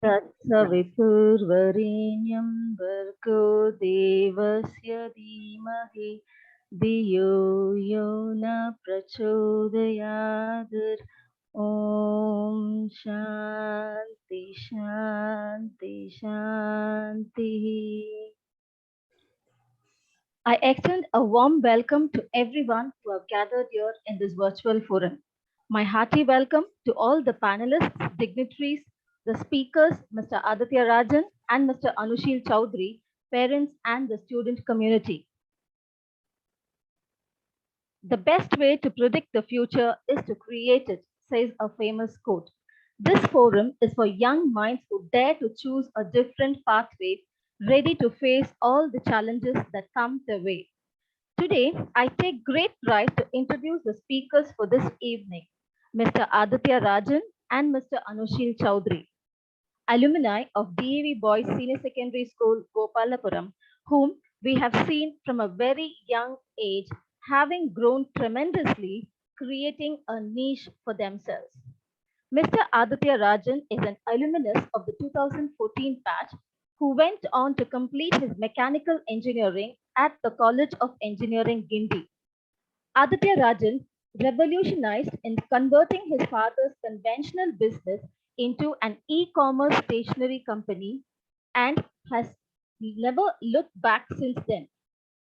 तत्सवितुर्वरेण्यं भर्गो देवस्य धीमहि धियो यो न प्रचोदयात् ॐ शान्ति शान्ति शान्तिः. I extend a warm welcome to everyone who have gathered here in this virtual forum. My hearty welcome to all the panelists, dignitaries, the speakers, Mr. Aditya Rajan and Mr. Anishil Chaudhary, parents and the student community. The best way to predict the future is to create it, says a famous quote. This forum is for young minds who dare to choose a different pathway, ready to face all the challenges that come their way. Today, I take great pride to introduce the speakers for this evening, Mr. Aditya Rajan and Mr. Anishil Chaudhary, alumni of DAV Boys Senior Secondary School, Gopalapuram, whom we have seen from a very young age, having grown tremendously, creating a niche for themselves. Mr. Aditya Rajan is an alumnus of the 2014 batch who went on to complete his mechanical engineering at the College of Engineering, Guindy. Aditya Rajan revolutionized in converting his father's conventional business into an e-commerce stationery company and has never looked back since then.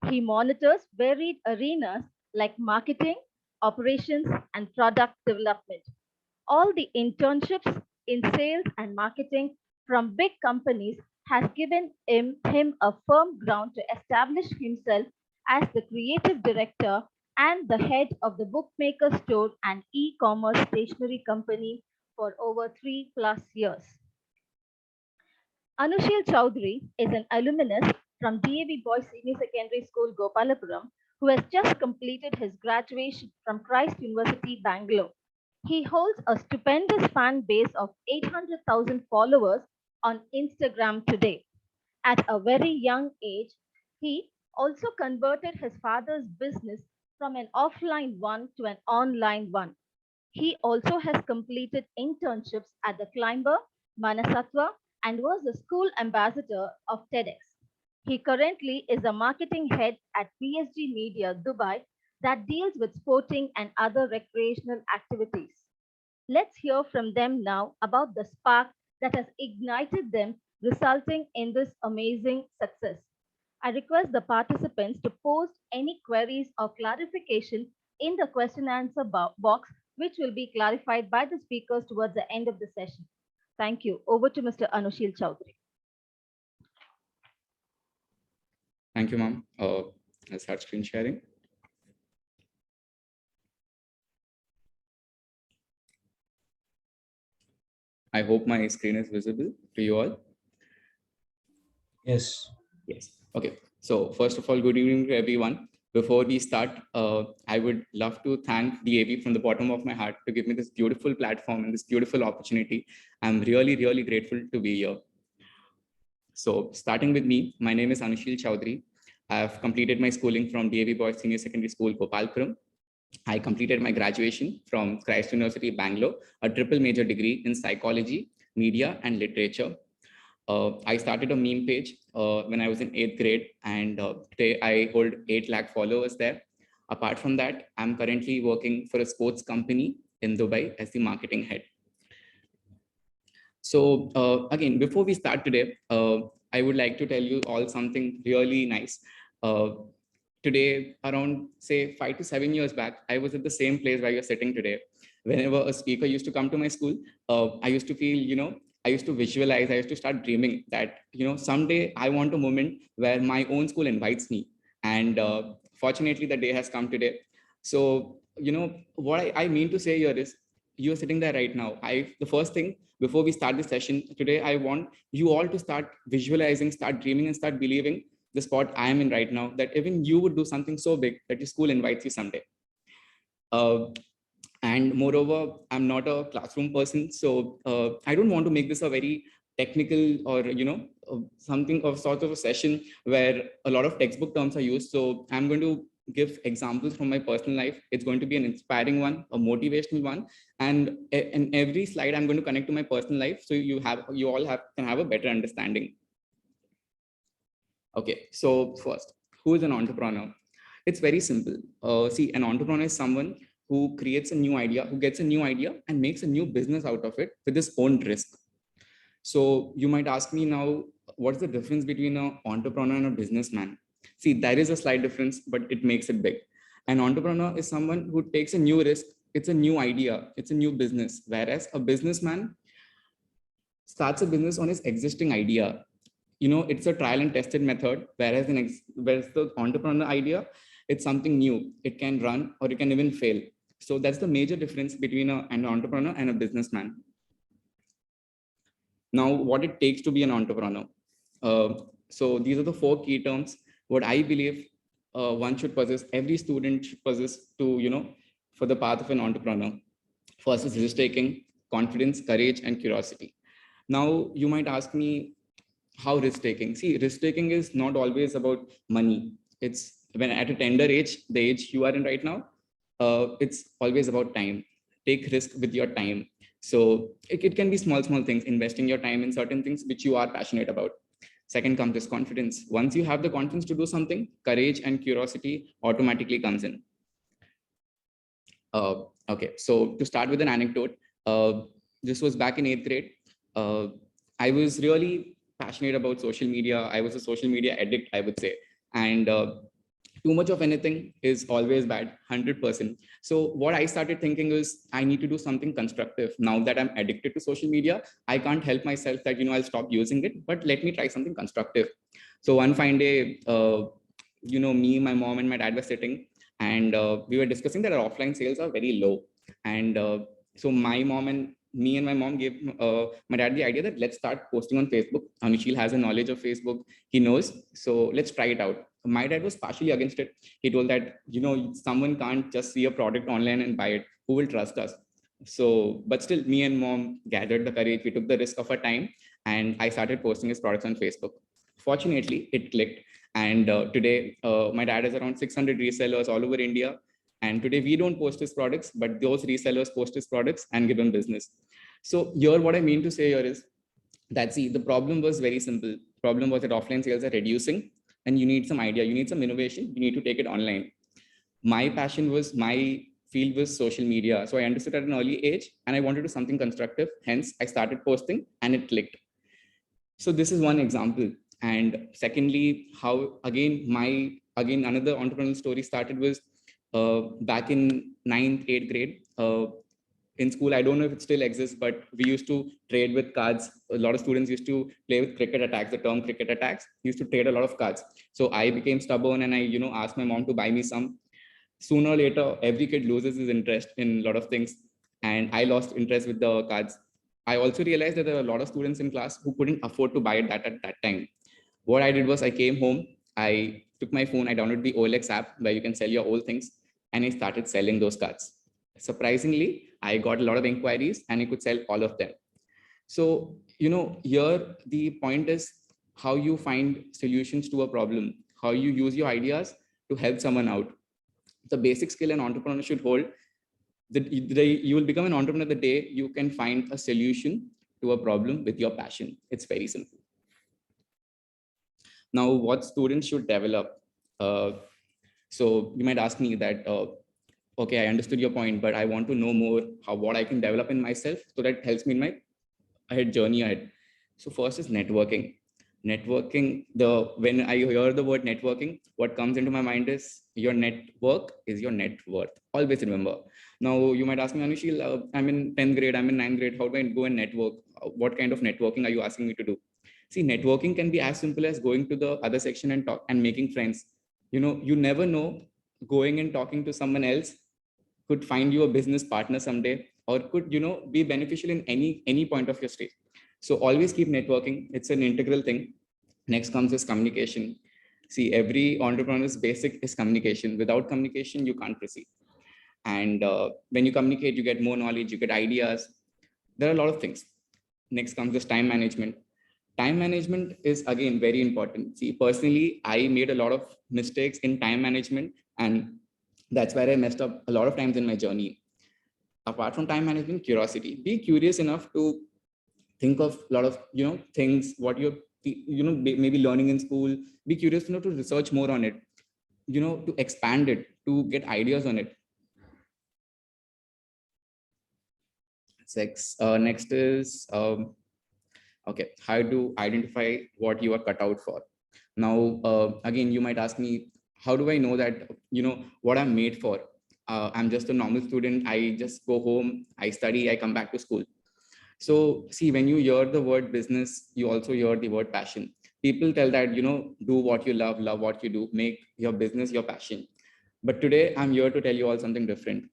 He monitors varied arenas like marketing, operations, and product development. All the internships in sales and marketing from big companies has given him a firm ground to establish himself as the creative director and the head of the bookmaker store and e-commerce stationery company for over 3+ years. Anishil Chaudhary is an alumnus from DAV Boys Senior Secondary School, Gopalapuram, who has just completed his graduation from Christ University, Bangalore. He holds a stupendous fan base of 800,000 followers on Instagram today. At a very young age, he also converted his father's business from an offline one to an online one. He also has completed internships at the Climber, Manasatwa, and was the school ambassador of TEDx. He currently is a marketing head at PSG Media, Dubai, that deals with sporting and other recreational activities. Let's hear from them now about the spark that has ignited them, resulting in this amazing success. I request the participants to post any queries or clarification in the question and answer box, which will be clarified by the speakers towards the end of the session. Thank you. Over to Mr. Anishil Chaudhary. Thank you, ma'am. Let's start screen sharing. I hope my screen is visible to you all. Yes. Yes. Okay. So first of all, good evening to everyone. Before we start, I would love to thank DAV from the bottom of my heart to give me this beautiful platform and this beautiful opportunity. I'm really, really grateful to be here. So starting with me, my name is Anishil Chaudhary. I have completed my schooling from DAV Boys Senior Secondary School, Gopalpuram. I completed my graduation from Christ University, Bangalore, a triple major degree in psychology, media, and literature. I started a meme page when I was in 8th grade, and today I hold 8 lakh followers there. Apart from that, I'm currently working for a sports company in Dubai as the marketing head. So again, before we start today, I would like to tell you all something really nice. Today, around say 5 to 7 years back, I was at the same place where you're sitting today. Whenever a speaker used to come to my school, I used to feel, I used to visualize, I used to start dreaming that, someday I want a moment where my own school invites me. And fortunately, the day has come today. So, what I mean to say here is, you're sitting there right now. The first thing before we start this session today, I want you all to start visualizing, start dreaming, and start believing the spot I am in right now, that even you would do something so big that your school invites you someday. And moreover, I'm not a classroom person, so I don't want to make this a very technical or something of sort of a session where a lot of textbook terms are used. So I'm going to give examples from my personal life. It's going to be an inspiring one, a motivational one, and in every slide I'm going to connect to my personal life, so you all can have a better understanding. Okay, so first, who is an entrepreneur? It's very simple. See, an entrepreneur is someone who creates a new idea, who gets a new idea and makes a new business out of it with his own risk. So you might ask me now, what's the difference between an entrepreneur and a businessman? See, there is a slight difference, but it makes it big. An entrepreneur is someone who takes a new risk. It's a new idea. It's a new business. Whereas a businessman starts a business on his existing idea. It's a trial and tested method, whereas the entrepreneur idea, it's something new. It can run or it can even fail. So that's the major difference between an entrepreneur and a businessman. Now, what it takes to be an entrepreneur. So these are the 4 key terms, what I believe one should possess, every student should possess for the path of an entrepreneur. First is risk-taking, confidence, courage, and curiosity. Now, you might ask me, how risk-taking? See, risk-taking is not always about money. It's when at a tender age, the age you are in right now, it's always about time. Take risk with your time. So it can be small things, investing your time in certain things which you are passionate about. Second comes is confidence. Once you have the confidence to do something, courage and curiosity automatically comes in. Okay, so to start with an anecdote, this was back in 8th grade. I was really passionate about social media. I was a social media addict, I would say. And too much of anything is always bad, 100%. So what I started thinking was, I need to do something constructive. Now that I'm addicted to social media, I can't help myself that, I'll stop using it, but let me try something constructive. So one fine day, me, my mom and my dad were sitting, and we were discussing that our offline sales are very low. And so my mom gave my dad the idea that let's start posting on Facebook. Anishil has a knowledge of Facebook. He knows. So let's try it out. My dad was partially against it. He told that, someone can't just see a product online and buy it. Who will trust us? So, but still, me and mom gathered the courage. We took the risk of our time, and I started posting his products on Facebook. Fortunately, it clicked. And today, my dad has around 600 resellers all over India. And today we don't post his products, but those resellers post his products and give him business. So here, what I mean to say here is that, see, the problem was very simple. Problem was that offline sales are reducing, and you need some idea, you need some innovation, you need to take it online. My field was social media. So I understood at an early age, and I wanted to do something constructive. Hence, I started posting and it clicked. So this is one example. And secondly, how another entrepreneurial story started was back in 9th, 8th grade. In school, I don't know if it still exists, but we used to trade with cards. A lot of students used to play with cricket attacks, the term cricket attacks, used to trade a lot of cards. So I became stubborn and I, asked my mom to buy me some. Sooner or later, every kid loses his interest in a lot of things. And I lost interest with the cards. I also realized that there were a lot of students in class who couldn't afford to buy it at that time. What I did was I came home, I took my phone, I downloaded the OLX app where you can sell your old things, and I started selling those cards. Surprisingly, I got a lot of inquiries and I could sell all of them. So, here the point is how you find solutions to a problem, how you use your ideas to help someone out. The basic skill an entrepreneur should hold, you will become an entrepreneur the day you can find a solution to a problem with your passion. It's very simple. Now, what students should develop? So you might ask me that, okay, I understood your point, but I want to know more what I can develop in myself so that helps me in my journey ahead. So first is networking. When I hear the word networking, what comes into my mind is your network is your net worth. Always remember. Now you might ask me, Anishil, I'm in 10th grade, I'm in 9th grade. How do I go and network? What kind of networking are you asking me to do? See, networking can be as simple as going to the other section and talk and making friends. You never know, going and talking to someone else could find you a business partner someday, or could, be beneficial in any point of your stage. So always keep networking. It's an integral thing. Next comes is communication. See, every entrepreneur's basic is communication. Without communication, you can't proceed. And when you communicate, you get more knowledge, you get ideas. There are a lot of things. Next comes this time management. Time management is again very important. See, personally, I made a lot of mistakes in time management, And that's where I messed up a lot of times in my journey. Apart from time management, curiosity. Be curious enough to think of a lot of things what you're maybe learning in school. Be curious enough to research more on it, to expand it, to get ideas on it. Next is okay, how to identify what you are cut out for. Now again, you might ask me, how do I know that what I'm made for? I'm just a normal student. I just go home, I study, I come back to school. So see, when you hear the word business, you also hear the word passion. People tell that, do what you love what you do, make your business your passion. But today I'm here to tell you all something different.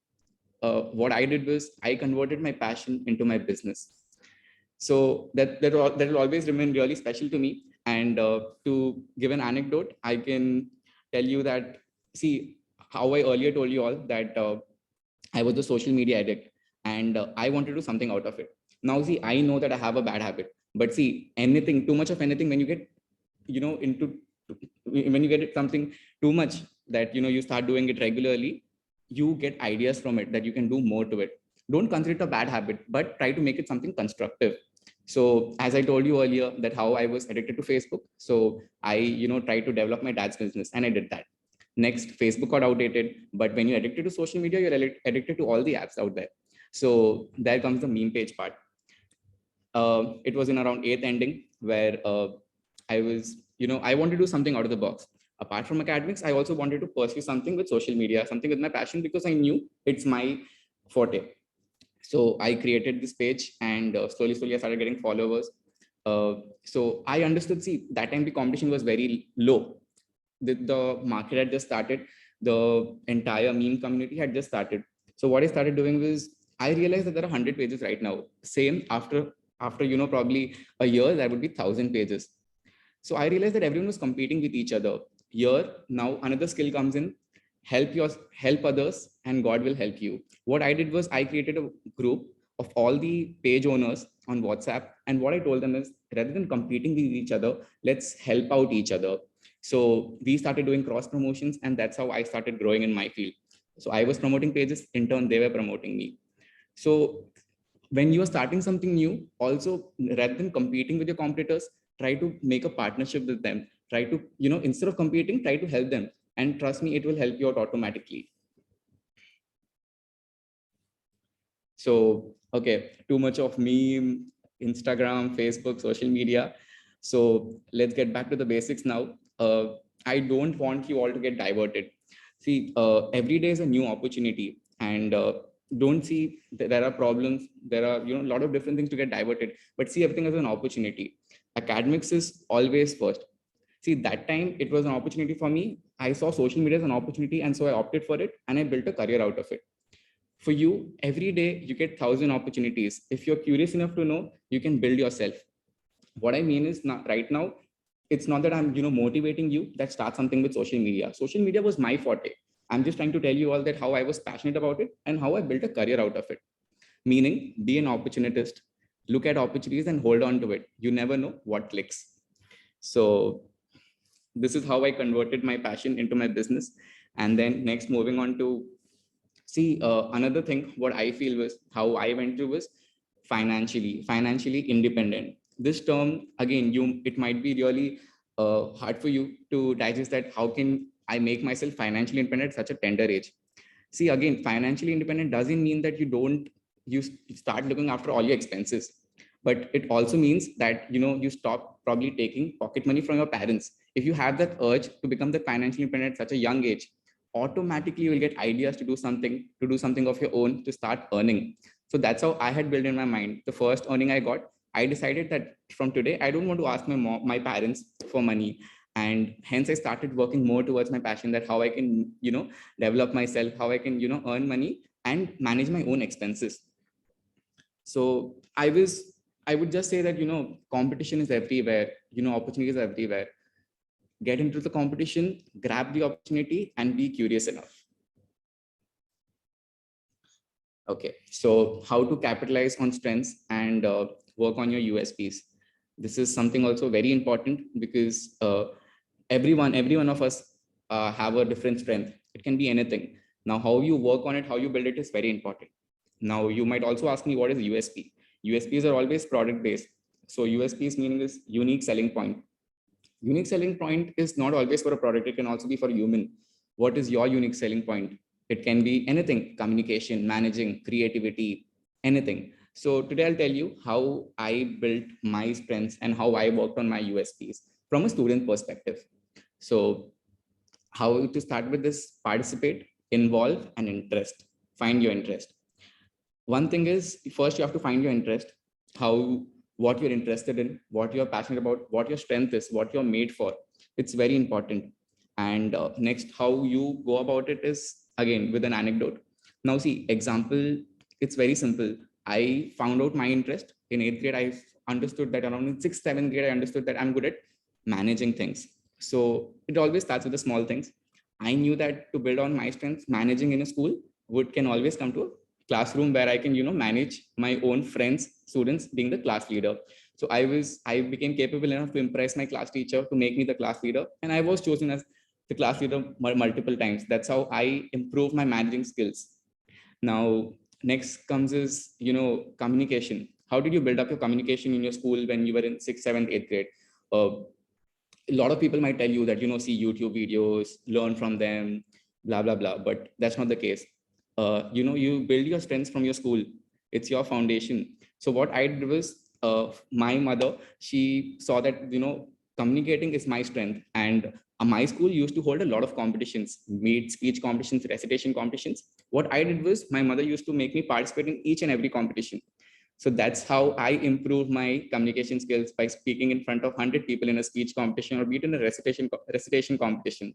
What I did was I converted my passion into my business. So that will always remain really special to me. And to give an anecdote, I can tell you that, see, how I earlier told you all that I was a social media addict, and I wanted to do something out of it. Now, see, I know that I have a bad habit, but see, anything, too much of anything, when you get, into, when you get it something too much that, you start doing it regularly, you get ideas from it that you can do more to it. Don't consider it a bad habit, but try to make it something constructive. So as I told you earlier, that how I was addicted to Facebook. So I, tried to develop my dad's business, and I did that. Next, Facebook got outdated, but when you're addicted to social media, you're addicted to all the apps out there. So there comes the meme page part. It was in around eighth ending where I was, I wanted to do something out of the box. Apart from academics, I also wanted to pursue something with social media, something with my passion, because I knew it's my forte. So I created this page, and slowly I started getting followers. So I understood, see, that time the competition was very low. The market had just started. The entire meme community had just started. So what I started doing was, I realized that there are 100 pages right now. Same after probably a year, there would be 1,000 pages. So I realized that everyone was competing with each other. Here now another skill comes in: help others, and God will help you. What I did was I created a group of all the page owners on WhatsApp, and what I told them is, rather than competing with each other, let's help out each other. So we started doing cross promotions, and that's how I started growing in my field. So I was promoting pages, in turn they were promoting me. So when you are starting something new, also, rather than competing with your competitors, try to make a partnership with them. Try to, instead of competing, try to help them, and trust me, it will help you out automatically. So okay, too much of meme, Instagram, Facebook, social media. So let's get back to the basics now. I don't want you all to get diverted. See, every day is a new opportunity, and don't see that there are problems. There are, a lot of different things to get diverted, but see everything as an opportunity. Academics is always first. See, that time it was an opportunity for me. I saw social media as an opportunity, and so I opted for it, and I built a career out of it. For you, every day you get 1,000 opportunities. If you're curious enough to know, you can build yourself. What I mean is, not right now, it's not that I'm motivating you that start something with social media. Social media was my forte. I'm just trying to tell you all that how I was passionate about it and how I built a career out of it. Meaning, be an opportunist, look at opportunities and hold on to it. You never know what clicks. So this is how I converted my passion into my business. And then next, moving on to, see, another thing, what I feel was how I went through was financially independent. This term, again, it might be really hard for you to digest, that how can I make myself financially independent at such a tender age? See, again, financially independent doesn't mean that you start looking after all your expenses, but it also means that, you stop probably taking pocket money from your parents. If you have that urge to become the financially independent at such a young age, automatically you will get ideas to do something of your own, to start earning. So that's how I had built in my mind. The first earning I got, I decided that from today I don't want to ask my parents for money. And hence I started working more towards my passion, that how I can, develop myself, how I can, earn money and manage my own expenses. So I would just say that, competition is everywhere, opportunities are everywhere. Get into the competition, grab the opportunity, and be curious enough. Okay, so how to capitalize on strengths and work on your USPs. This is something also very important, because every one of us have a different strength. It can be anything. Now, how you work on it, how you build it is very important. Now, you might also ask me, what is USP? USPs are always product based. So USPs meaning is unique selling point. Unique selling point is not always for a product. It can also be for human. What is your unique selling point? It can be anything: communication, managing, creativity, anything. So today I'll tell you how I built my strengths and how I worked on my USPs from a student perspective. So how to start with this: participate, involve, and interest. Find your interest. One thing is, first you have to find your interest, how, what you're interested in, what you're passionate about, what your strength is, what you're made for. It's very important. And next, how you go about it is again with an anecdote. Now see, example, it's very simple. I found out my interest in 8th grade. I understood that around in 6th 7th grade I understood that I'm good at managing things. So it always starts with the small things. I knew that to build on my strengths, managing in a school would can always come to a classroom where I can, manage my own friends, students, being the class leader. So I became capable enough to impress my class teacher to make me the class leader, and I was chosen as the class leader multiple times. That's how I improved my managing skills. Now, next comes is, communication. How did you build up your communication in your school when you were in 6th, 7th, 8th grade? A lot of people might tell you that, see YouTube videos, learn from them, blah, blah, blah. But that's not the case. You build your strengths from your school. It's your foundation. So what I did was, my mother, she saw that, communicating is my strength. And my school used to hold a lot of competitions, meet speech competitions, recitation competitions. What I did was, my mother used to make me participate in each and every competition. So that's how I improved my communication skills, by speaking in front of 100 people in a speech competition, or be it in a recitation competition.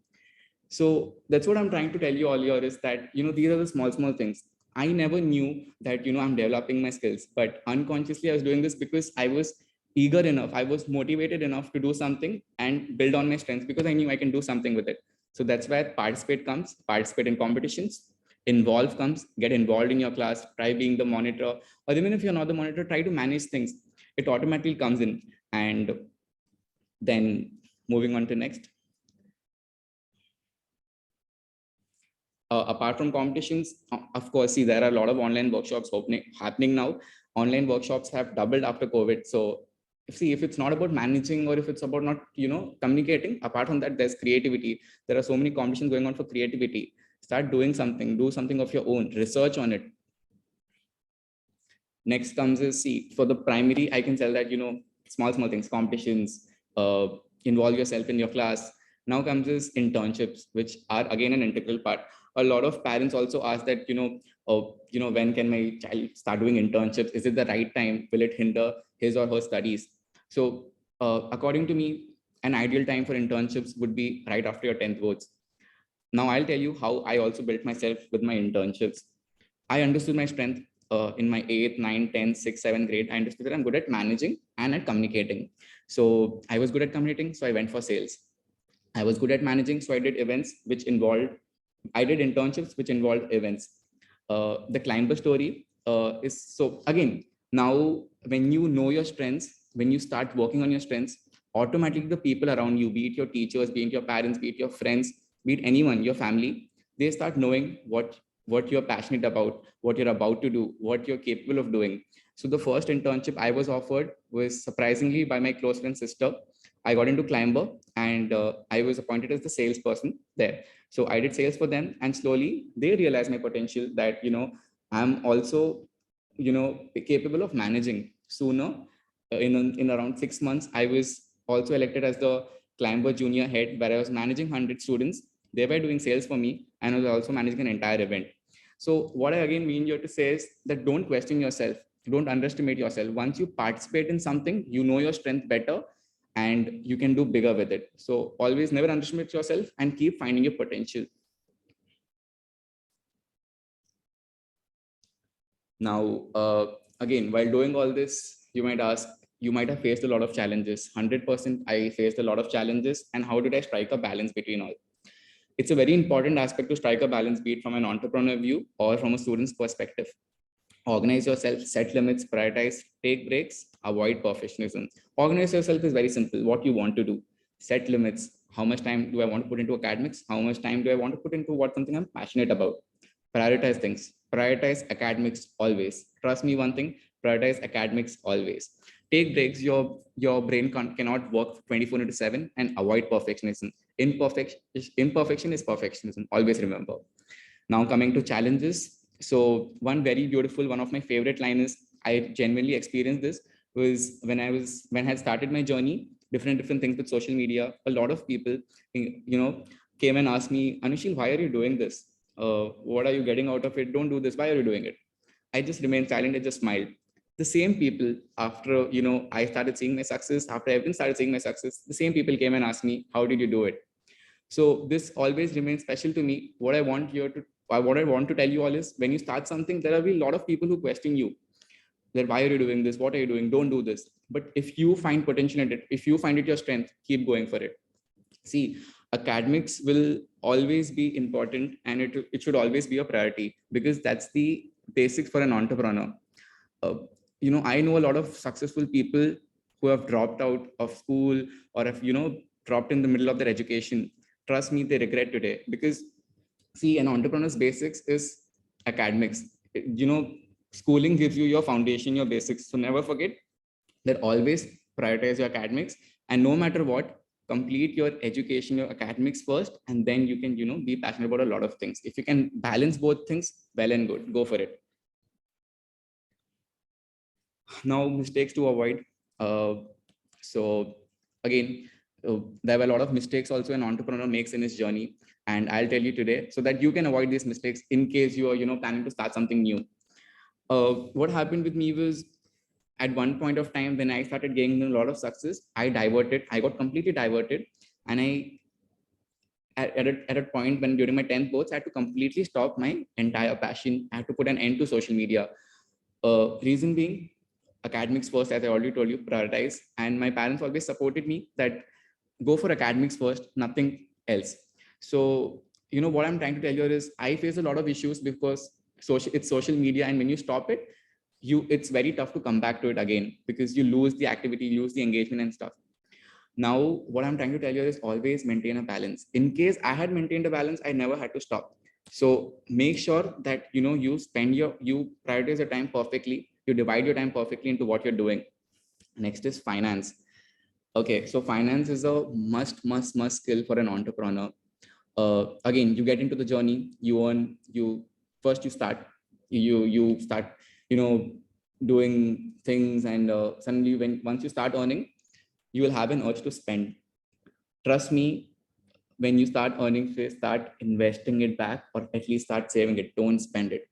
So that's what I'm trying to tell you all here, is that, these are the small things. I never knew that, I'm developing my skills, but unconsciously I was doing this because I was eager enough, I was motivated enough to do something and build on my strengths, because I knew I can do something with it. So that's where participate comes. Participate in competitions. Involve comes. Get involved in your class. Try being the monitor, or even if you're not the monitor, try to manage things. It automatically comes in. And then moving on to next. Apart from competitions, of course, see, there are a lot of online workshops happening now. Online workshops have doubled after COVID. So if it's not about managing, or if it's about not, communicating, apart from that, there's creativity. There are so many competitions going on for creativity. Start doing something, do something of your own, research on it. Next comes is, see, for the primary, I can tell that, small things, competitions, involve yourself in your class. Now comes is internships, which are again an integral part. A lot of parents also ask that, when can my child start doing internships? Is it the right time? Will it hinder his or her studies? So according to me, an ideal time for internships would be right after your 10th boards. Now I'll tell you how I also built myself with my internships. I understood my strength in my 8th, 9th, 10th, 6th, 7th grade. I understood that I'm good at managing and at communicating. So I was good at communicating, so I went for sales. I was good at managing, so I did events which involved, I did internships which involved events. The climber story is, so again, now when you know your strengths, when you start working on your strengths, automatically the people around you, be it your teachers, be it your parents, be it your friends, be it anyone, your family, they start knowing what you're passionate about, what you're about to do, what you're capable of doing. So the first internship I was offered was surprisingly by my close friend's sister. I got into climber, and I was appointed as the salesperson there. So I did sales for them, and slowly they realized my potential, that, I'm also, capable of managing. Sooner, in around 6 months, I was also elected as the climber junior head, where I was managing 100 students. They were doing sales for me, and I was also managing an entire event. So what I again mean here to say is that don't question yourself, don't underestimate yourself. Once you participate in something, you know your strength better, and you can do bigger with it. So always never underestimate yourself, and keep finding your potential. Now, again, while doing all this, you might ask, you might have faced a lot of challenges. 100%, I faced a lot of challenges. And how did I strike a balance between all? It's a very important aspect to strike a balance, be it from an entrepreneur view or from a student's perspective. Organize yourself, set limits, prioritize, take breaks, avoid perfectionism. Organize yourself is very simple: what you want to do. Set limits, How much time do I want to put into academics? How much time do I want to put into what something I'm passionate about? Prioritize things. Prioritize academics always. Trust me, one thing, prioritize academics always. Take breaks. Your brain cannot work 24 into 7, and avoid perfectionism. Imperfection is perfectionism. Always remember. Now coming to challenges. So one very beautiful, one of my favorite line is, I genuinely experienced this, was when I had started my journey, different things with social media. A lot of people, came and asked me, Anishil, why are you doing this? What are you getting out of it? Don't do this. Why are you doing it? I just remained silent. I just smiled. The same people, after I started seeing my success, after everyone started seeing my success, the same people came and asked me, how did you do it? So this always remains special to me. What I want to tell you all is, when you start something, there will be a lot of people who question you, that why are you doing this? What are you doing? Don't do this. But if you find potential in it, if you find it your strength, keep going for it. See, academics will always be important, and it should always be a priority, because that's the basics for an entrepreneur. uh, I know a lot of successful people who have dropped out of school, or have dropped in the middle of their education. Trust me, they regret today, because see, an entrepreneur's basics is academics. Schooling gives you your foundation, your basics. So never forget that. Always prioritize your academics, and no matter what, complete your education, your academics first, and then you can be passionate about a lot of things. If you can balance both things, well and good, go for it. Now, mistakes to avoid. So again, there were a lot of mistakes also an entrepreneur makes in his journey, and I'll tell you today, so that you can avoid these mistakes in case you are planning to start something new. What happened with me was, at one point of time when I started gaining a lot of success, I got completely diverted, and at a point when during my 10th boards, I had to completely stop my entire passion. I had to put an end to social media. Reason being, academics first, as I already told you, prioritize. And my parents always supported me that go for academics first, nothing else. So, what I'm trying to tell you is, I face a lot of issues because it's social media, and when you stop it, it's very tough to come back to it again, because you lose the activity, you lose the engagement and stuff. Now, what I'm trying to tell you is, always maintain a balance. In case I had maintained a balance, I never had to stop. So make sure that you prioritize your time perfectly, you divide your time perfectly into what you're doing. Next is finance. Okay, so finance is a must skill for an entrepreneur. Again, you get into the journey, you start, you start, you know, doing things, and suddenly, once you start earning, you will have an urge to spend. Trust me, when you start earning, start investing it back, or at least start saving it. Don't spend it.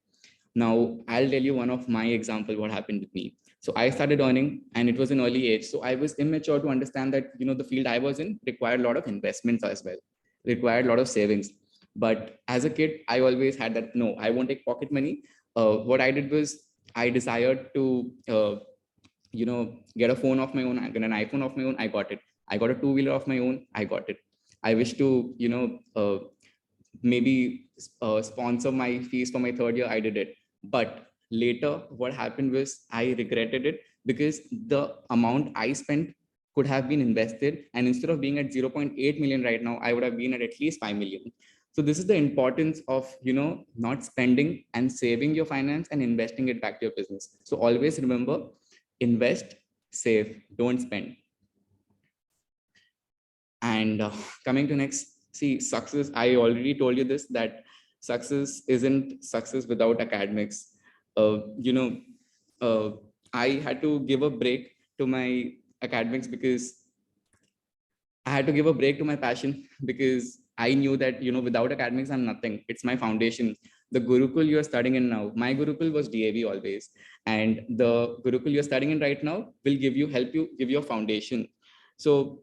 Now, I'll tell you one of my example, what happened with me. So I started earning, and it was an early age. So I was immature to understand that, the field I was in required a lot of investments as well, required a lot of savings. But as a kid, I always had that, no, I won't take pocket money. What I did was, I desired to, get a phone of my own. I get an iPhone of my own. I got it. I got a two-wheeler of my own. I got it. I wish to, maybe sponsor my fees for my third year. I did it. But later, what happened was, I regretted it, because the amount I spent could have been invested. And instead of being at 0.8 million right now, I would have been at least 5 million. So this is the importance of, not spending and saving your finance and investing it back to your business. So always remember, invest, save, don't spend. And coming to next, see, success. I already told you this, that success isn't success without academics. Uh, you know, uh, I had to give a break to my academics, because I had to give a break to my passion, because I knew that, without academics, I'm nothing. It's my foundation. The Gurukul you're studying in now, my Gurukul was DAV always. And the Gurukul you're studying in right now will help you give your foundation. So,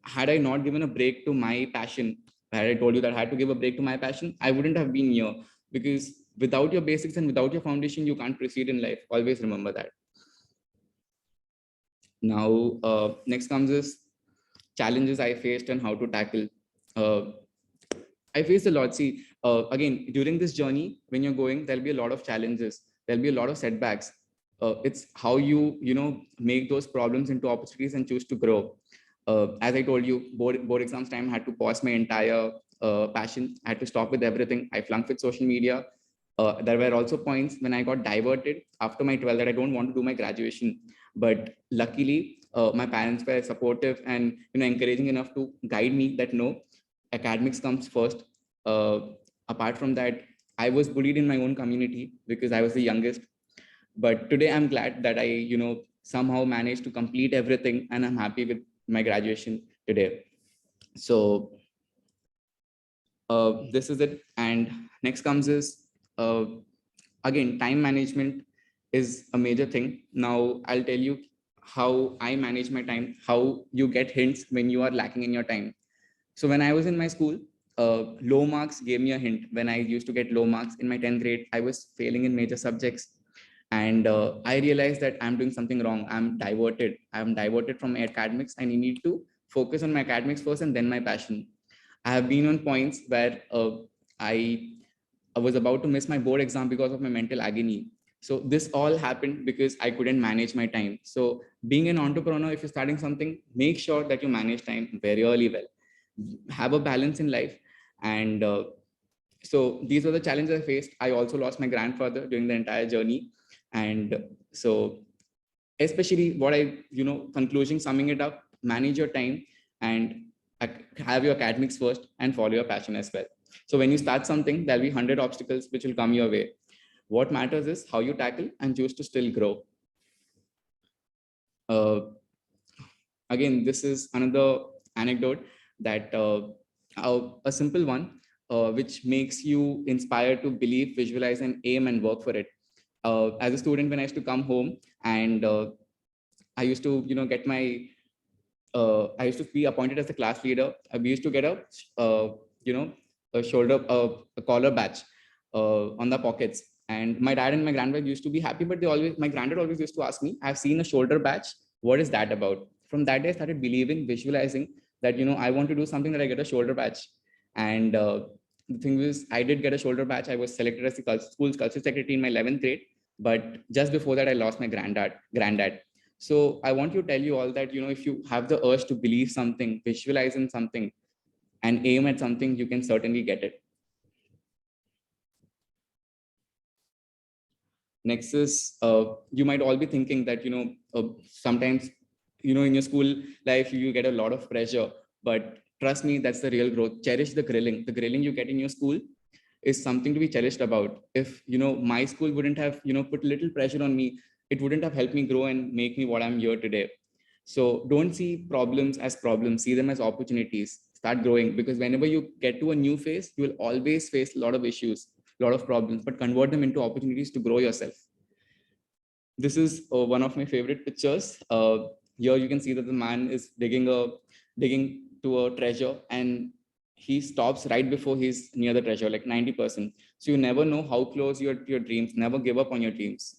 had I not given a break to my passion, had I told you that I had to give a break to my passion, I wouldn't have been here, because without your basics and without your foundation, you can't proceed in life. Always remember that. Now, next comes is challenges I faced and how to tackle. Uh, I faced a lot. See, again, during this journey, when you're going, there'll be a lot of challenges. There'll be a lot of setbacks. It's how you make those problems into opportunities and choose to grow. As I told you, board exams time had to pause my entire passion. I had to stop with everything. I flunked with social media. There were also points when I got diverted after my 12 that I don't want to do my graduation. But luckily, my parents were supportive and encouraging enough to guide me that no, academics comes first. Uh, Apart from that, I was bullied in my own community because I was the youngest. But today I'm glad that I somehow managed to complete everything, and I'm happy with my graduation today. So this is it. And next comes is again, time management is a major thing. Now I'll tell you how I manage my time, how you get hints when you are lacking in your time. So when I was in my school, low marks gave me a hint. When I used to get low marks in my 10th grade, I was failing in major subjects. And I realized that I'm doing something wrong. I'm diverted from my academics, and I need to focus on my academics first and then my passion. I have been on points where I was about to miss my board exam because of my mental agony. So this all happened because I couldn't manage my time. So being an entrepreneur, if you're starting something, make sure that you manage time very early well. Have a balance in life. And so these were the challenges I faced. I also lost my grandfather during the entire journey. And so especially what I, conclusion, summing it up, manage your time and have your academics first and follow your passion as well. So when you start something, there'll be 100 obstacles which will come your way. What matters is how you tackle and choose to still grow. Uh, Again, this is another anecdote that a simple one, which makes you inspired to believe, visualize, and aim and work for it. As a student, when I used to come home and I used to, get my I used to be appointed as the class leader. We used to get you know, a collar badge on the pockets. And my dad and my grandpa used to be happy, but my granddad always used to ask me, I've seen a shoulder badge. What is that about? From that day, I started believing, visualizing that, I want to do something that I get a shoulder badge. And the thing was, I did get a shoulder badge. I was selected as the school's culture secretary in my 11th grade. But just before that, I lost my granddad. So I want to tell you all that, if you have the urge to believe something, visualize in something, and aim at something, you can certainly get it. Next is, you might all be thinking that, sometimes, in your school life, you get a lot of pressure, but trust me, that's the real growth. Cherish the grilling. The grilling you get in your school is something to be cherished about. If, my school wouldn't have, put little pressure on me, it wouldn't have helped me grow and make me what I'm here today. So don't see problems as problems, see them as opportunities. Start growing, because whenever you get to a new phase, you will always face a lot of issues, a lot of problems, but convert them into opportunities to grow yourself. This is one of my favorite pictures. Here you can see that the man is digging to a treasure, and he stops right before he's near the treasure, like 90%. So you never know how close you're to your dreams. Never give up on your dreams.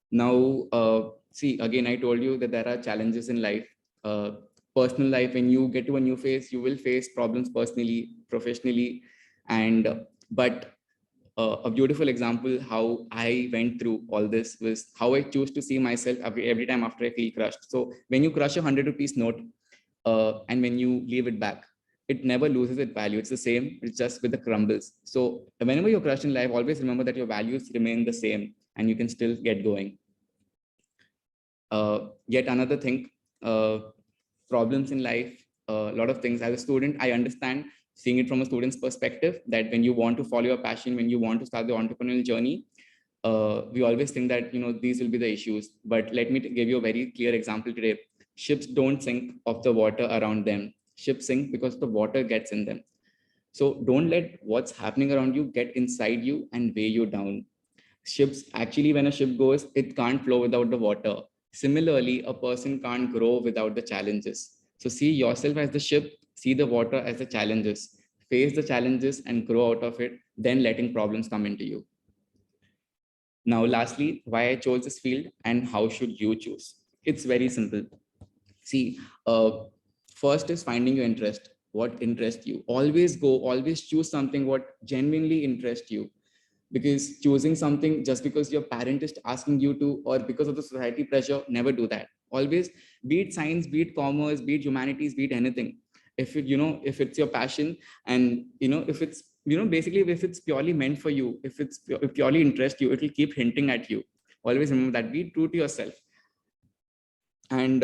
Now, see, again, I told you that there are challenges in life. Personal life, when you get to a new phase, you will face problems personally, professionally, and but a beautiful example how I went through all this was how I choose to see myself every time after I feel crushed. So when you crush a 100 rupees note, and when you leave it back, it never loses its value. It's the same. It's just with the crumbles. So whenever you're crushed in life, always remember that your values remain the same, and you can still get going. Yet another thing, problems in life, a lot of things. As a student, I understand, seeing it from a student's perspective, that when you want to follow your passion, when you want to start the entrepreneurial journey, we always think that these will be the issues. But let me give you a very clear example today. Ships don't sink of the water around them. Ships sink because the water gets in them. So don't let what's happening around you get inside you and weigh you down. Ships, actually, when a ship goes, it can't flow without the water. Similarly, a person can't grow without the challenges. So see yourself as the ship, see the water as the challenges, face the challenges and grow out of it, then letting problems come into you. Now, lastly, why I chose this field and how should you choose? It's very simple. See, first is finding your interest. What interests you? Always choose something what genuinely interests you. Because choosing something just because your parent is asking you to, or because of the society pressure, never do that. Always, be it science, be it commerce, be it humanities, be it anything, if it, if it's your passion, and if it's, basically, if it's purely meant for you, if it's purely interest you, it will keep hinting at you. Always remember that. Be true to yourself. And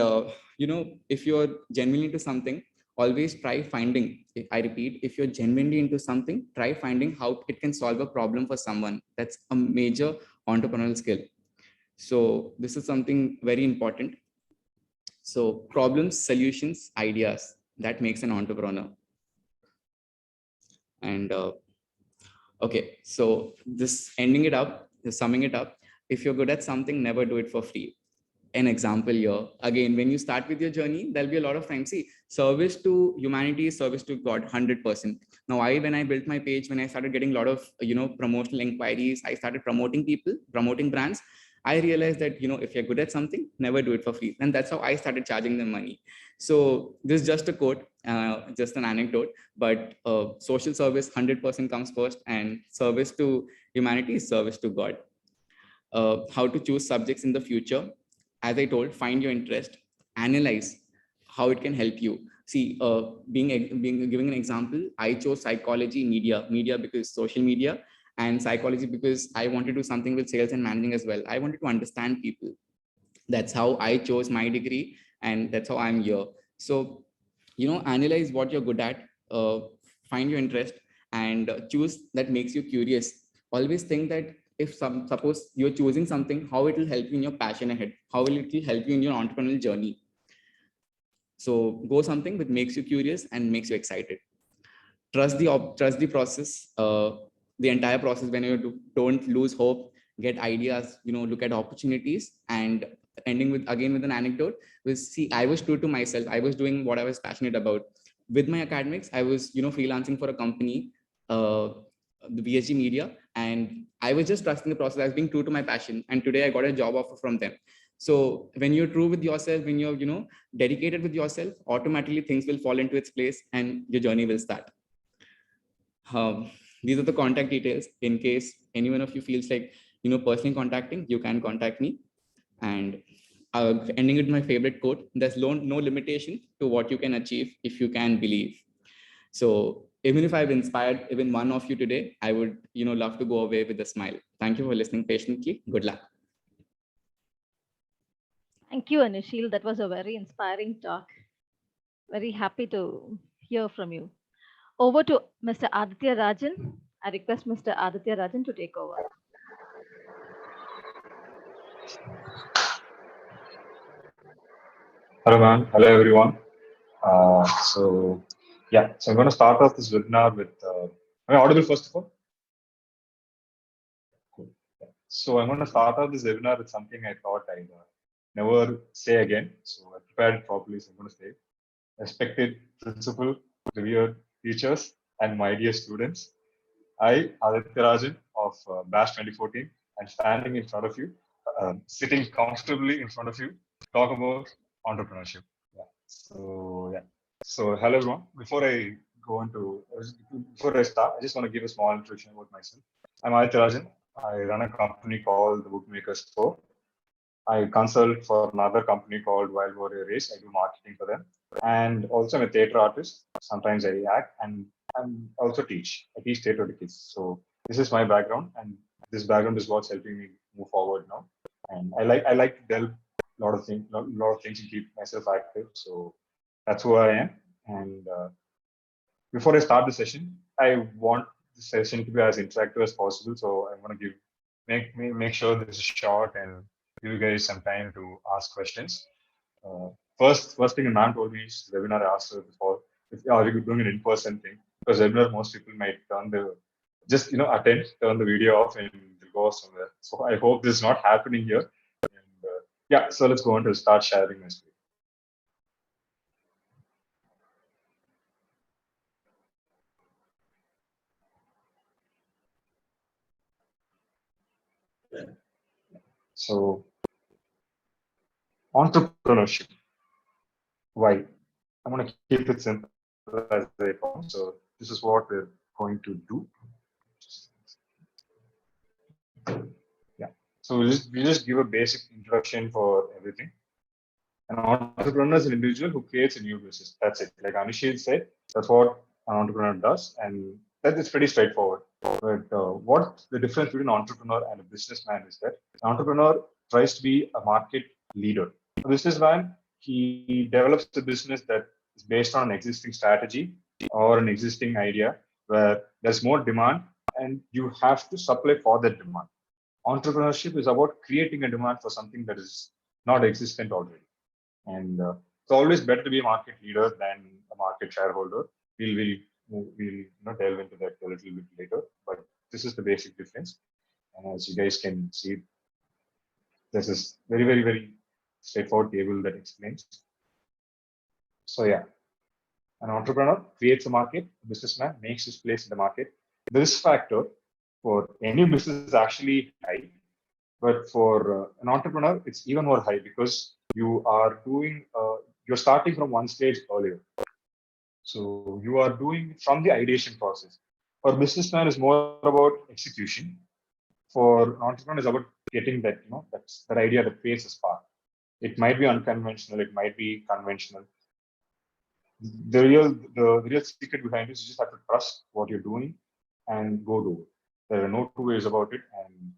if you're genuinely into something, always try finding, I repeat, if you're genuinely into something, try finding how it can solve a problem for someone. That's a major entrepreneurial skill. So this is something very important. So problems, solutions, ideas, that makes an entrepreneur. And okay, so this ending it up, summing it up, if you're good at something, never do it for free. An example here, again, when you start with your journey, there'll be a lot of time. See, service to humanity is service to God, 100%. Now, when I built my page, when I started getting a lot of promotional inquiries, I started promoting people, promoting brands. I realized that if you're good at something, never do it for free. And that's how I started charging them money. So this is just a quote, just an anecdote, but social service 100% comes first, and service to humanity is service to God. How to choose subjects in the future. As I told, find your interest, analyze how it can help you. See, being giving an example, I chose psychology, media because social media, and psychology because I wanted to do something with sales and managing as well. I wanted to understand people. That's how I chose my degree, and that's how I'm here. So, analyze what you're good at, find your interest, and choose that makes you curious. Always think that if suppose you're choosing something, how it will help you in your passion ahead, how will it will help you in your entrepreneurial journey. So go something that makes you curious and makes you excited. Trust the process, the entire process. When you don't lose hope, get ideas, look at opportunities. And ending with, again, with an anecdote, was, see, I was true to myself. I was doing what I was passionate about. With my academics, I was freelancing for a company, uh, the VSG Media, and I was just trusting the process. I was being true to my passion, and today I got a job offer from them. So when you're true with yourself, when you're dedicated with yourself, automatically things will fall into its place and your journey will start. These are the contact details. In case any one of you feels like personally contacting, you can contact me. And ending with my favorite quote: there's no limitation to what you can achieve if you can believe. So even if I've inspired even one of you today, I would love to go away with a smile. Thank you for listening patiently. Good luck. Thank you, Anishil. That was a very inspiring talk. Very happy to hear from you. Over to Mr. Aditya Rajan. I request Mr. Aditya Rajan to take over. Hello, man. Hello, everyone. So I'm going to start off this webinar with. Am I audible first of all? Cool. Yeah. So I'm going to start off this webinar with something I thought I'd never say again. So I prepared it properly. So I'm going to say, respected principal, revered teachers, and my dear students. I, Aditya Rajan of Batch 2014, am standing in front of you, sitting comfortably in front of you, talk about entrepreneurship. Yeah. So hello everyone. Before I start, I just want to give a small introduction about myself. I'm Aditya Rajan. I run a company called the Bookmaker Store. I consult for another company called Wild Warrior Race. I do marketing for them. And also I'm a theater artist. Sometimes I act and I also teach. I teach theater to kids. So this is my background, and this background is what's helping me move forward now. And I like to delve a lot of things and keep myself active. So that's who I am. And before I start the session, I want the session to be as interactive as possible. So I want to make sure this is short and give you guys some time to ask questions. Uh, first thing a man told me is webinar. I asked her before, are you doing an in-person thing? Because webinar, most people might attend, turn the video off, and go somewhere. So I hope this is not happening here. And so let's go on to start sharing my screen. So entrepreneurship. Why? I'm going to keep it simple as I promised. So this is what we're going to do. Yeah. So we just give a basic introduction for everything. An entrepreneur is an individual who creates a new business. That's it. Like Anishil said, that's what an entrepreneur does, and that is pretty straightforward. But what the difference between an entrepreneur and a businessman is that an entrepreneur tries to be a market leader. A businessman, he develops a business that is based on an existing strategy or an existing idea where there's more demand and you have to supply for that demand. Entrepreneurship is about creating a demand for something that is not existent already. And it's always better to be a market leader than a market shareholder. We'll delve into that a little bit later, but this is the basic difference. And as you guys can see, this is very straightforward table that explains. So yeah, an entrepreneur creates a market, a businessman makes his place in the market. The risk factor for any business is actually high, but for an entrepreneur, it's even more high because you're starting from one stage earlier. So you are doing from the ideation process. For businessman is more about execution. For an entrepreneur is about getting that, that's that idea that plays a spark. It might be unconventional, it might be conventional. The real secret behind this, you just have to trust what you're doing and go do it. There are no two ways about it. And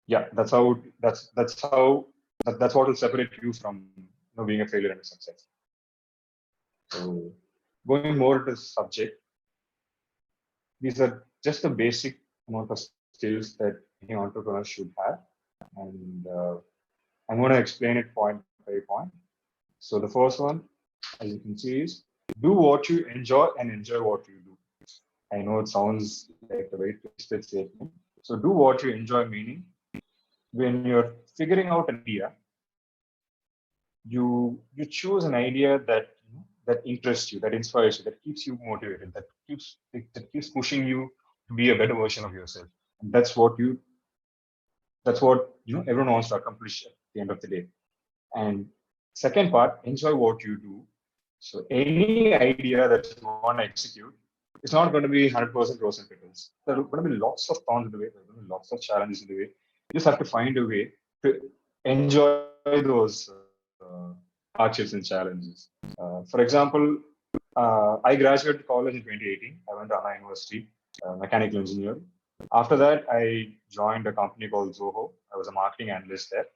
yeah, that's what will separate you from being a failure and a success. So going more into the subject, these are just the basic amount of skills that any entrepreneur should have. And I'm going to explain it point by point. So the first one, as you can see, is do what you enjoy and enjoy what you do. I know it sounds like a very twisted statement. So do what you enjoy, meaning when you're figuring out an idea, you choose an idea that interests you, that inspires you, that keeps you motivated, that keeps pushing you to be a better version of yourself. And that's what everyone wants to accomplish at the end of the day. And second part, enjoy what you do. So any idea that you want to execute, it's not going to be 100% rose and pickles. There are going to be lots of thorns in the way. There are going to be lots of challenges in the way. You just have to find a way to enjoy those hardships and challenges. For example, I graduated college in 2018. I went to Anna University, mechanical engineering. After that, I joined a company called Zoho. I was a marketing analyst there.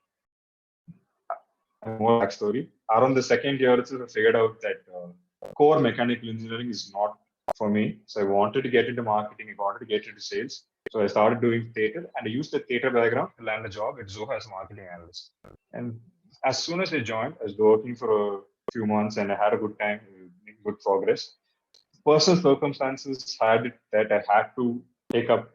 And more backstory. Around the second year, I figured out that core mechanical engineering is not for me. So I wanted to get into marketing. I wanted to get into sales. So I started doing theater, and I used the theater background to land a job at Zoho as a marketing analyst. And as soon as I joined, I was working for a few months, and I had a good time, good progress. Personal circumstances had it that I had to take up.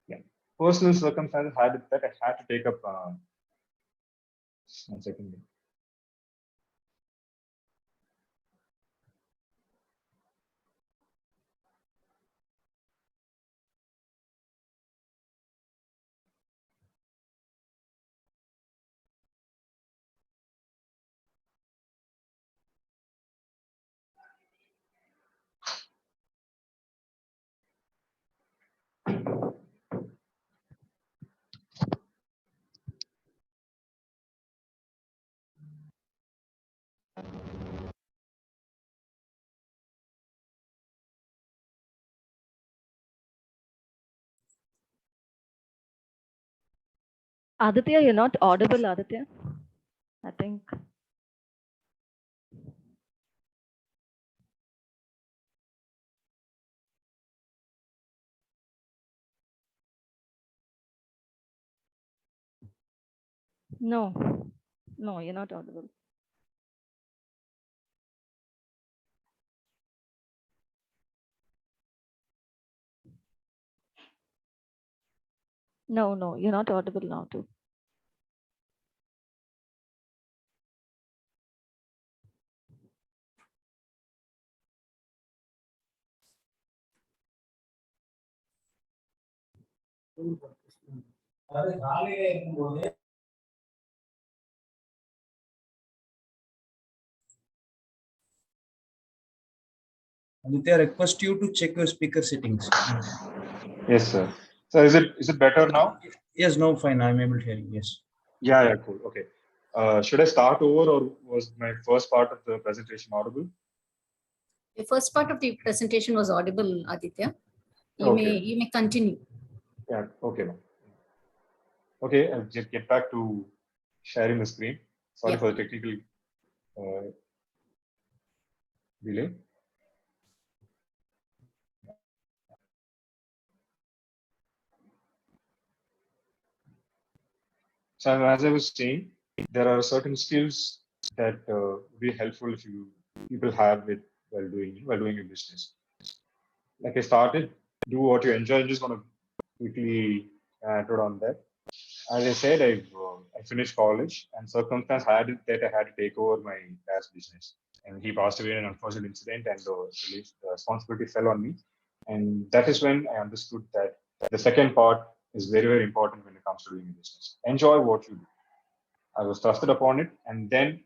Yeah, personal circumstances had it that I had to take up. 1 second. Aditya, you're not audible, Aditya. I think. No, no, you're not audible. No, no, you're not audible now too. Aditya, I request you to check your speaker settings. Yes, sir. So is it better now? Yes, no, fine. I'm able to hear you. Yes. Yeah, cool. Okay. Should I start over, or was my first part of the presentation audible? The first part of the presentation was audible, Aditya. Okay. You may continue. Yeah. Okay, ma'am. Okay, I'll just get back to sharing the screen. Sorry Yeah. for the technical delay. So as I was saying, there are certain skills that would be helpful if you people have it while doing your business. Like I started, do what you enjoy. I'm just gonna quickly add on that. As I said, I finished college, and circumstance had it that I had to take over my dad's business, and he passed away in an unfortunate incident, and the responsibility fell on me. And that is when I understood that the second part is very, very important when it comes to doing a business. Enjoy what you do. I was trusted upon it, and then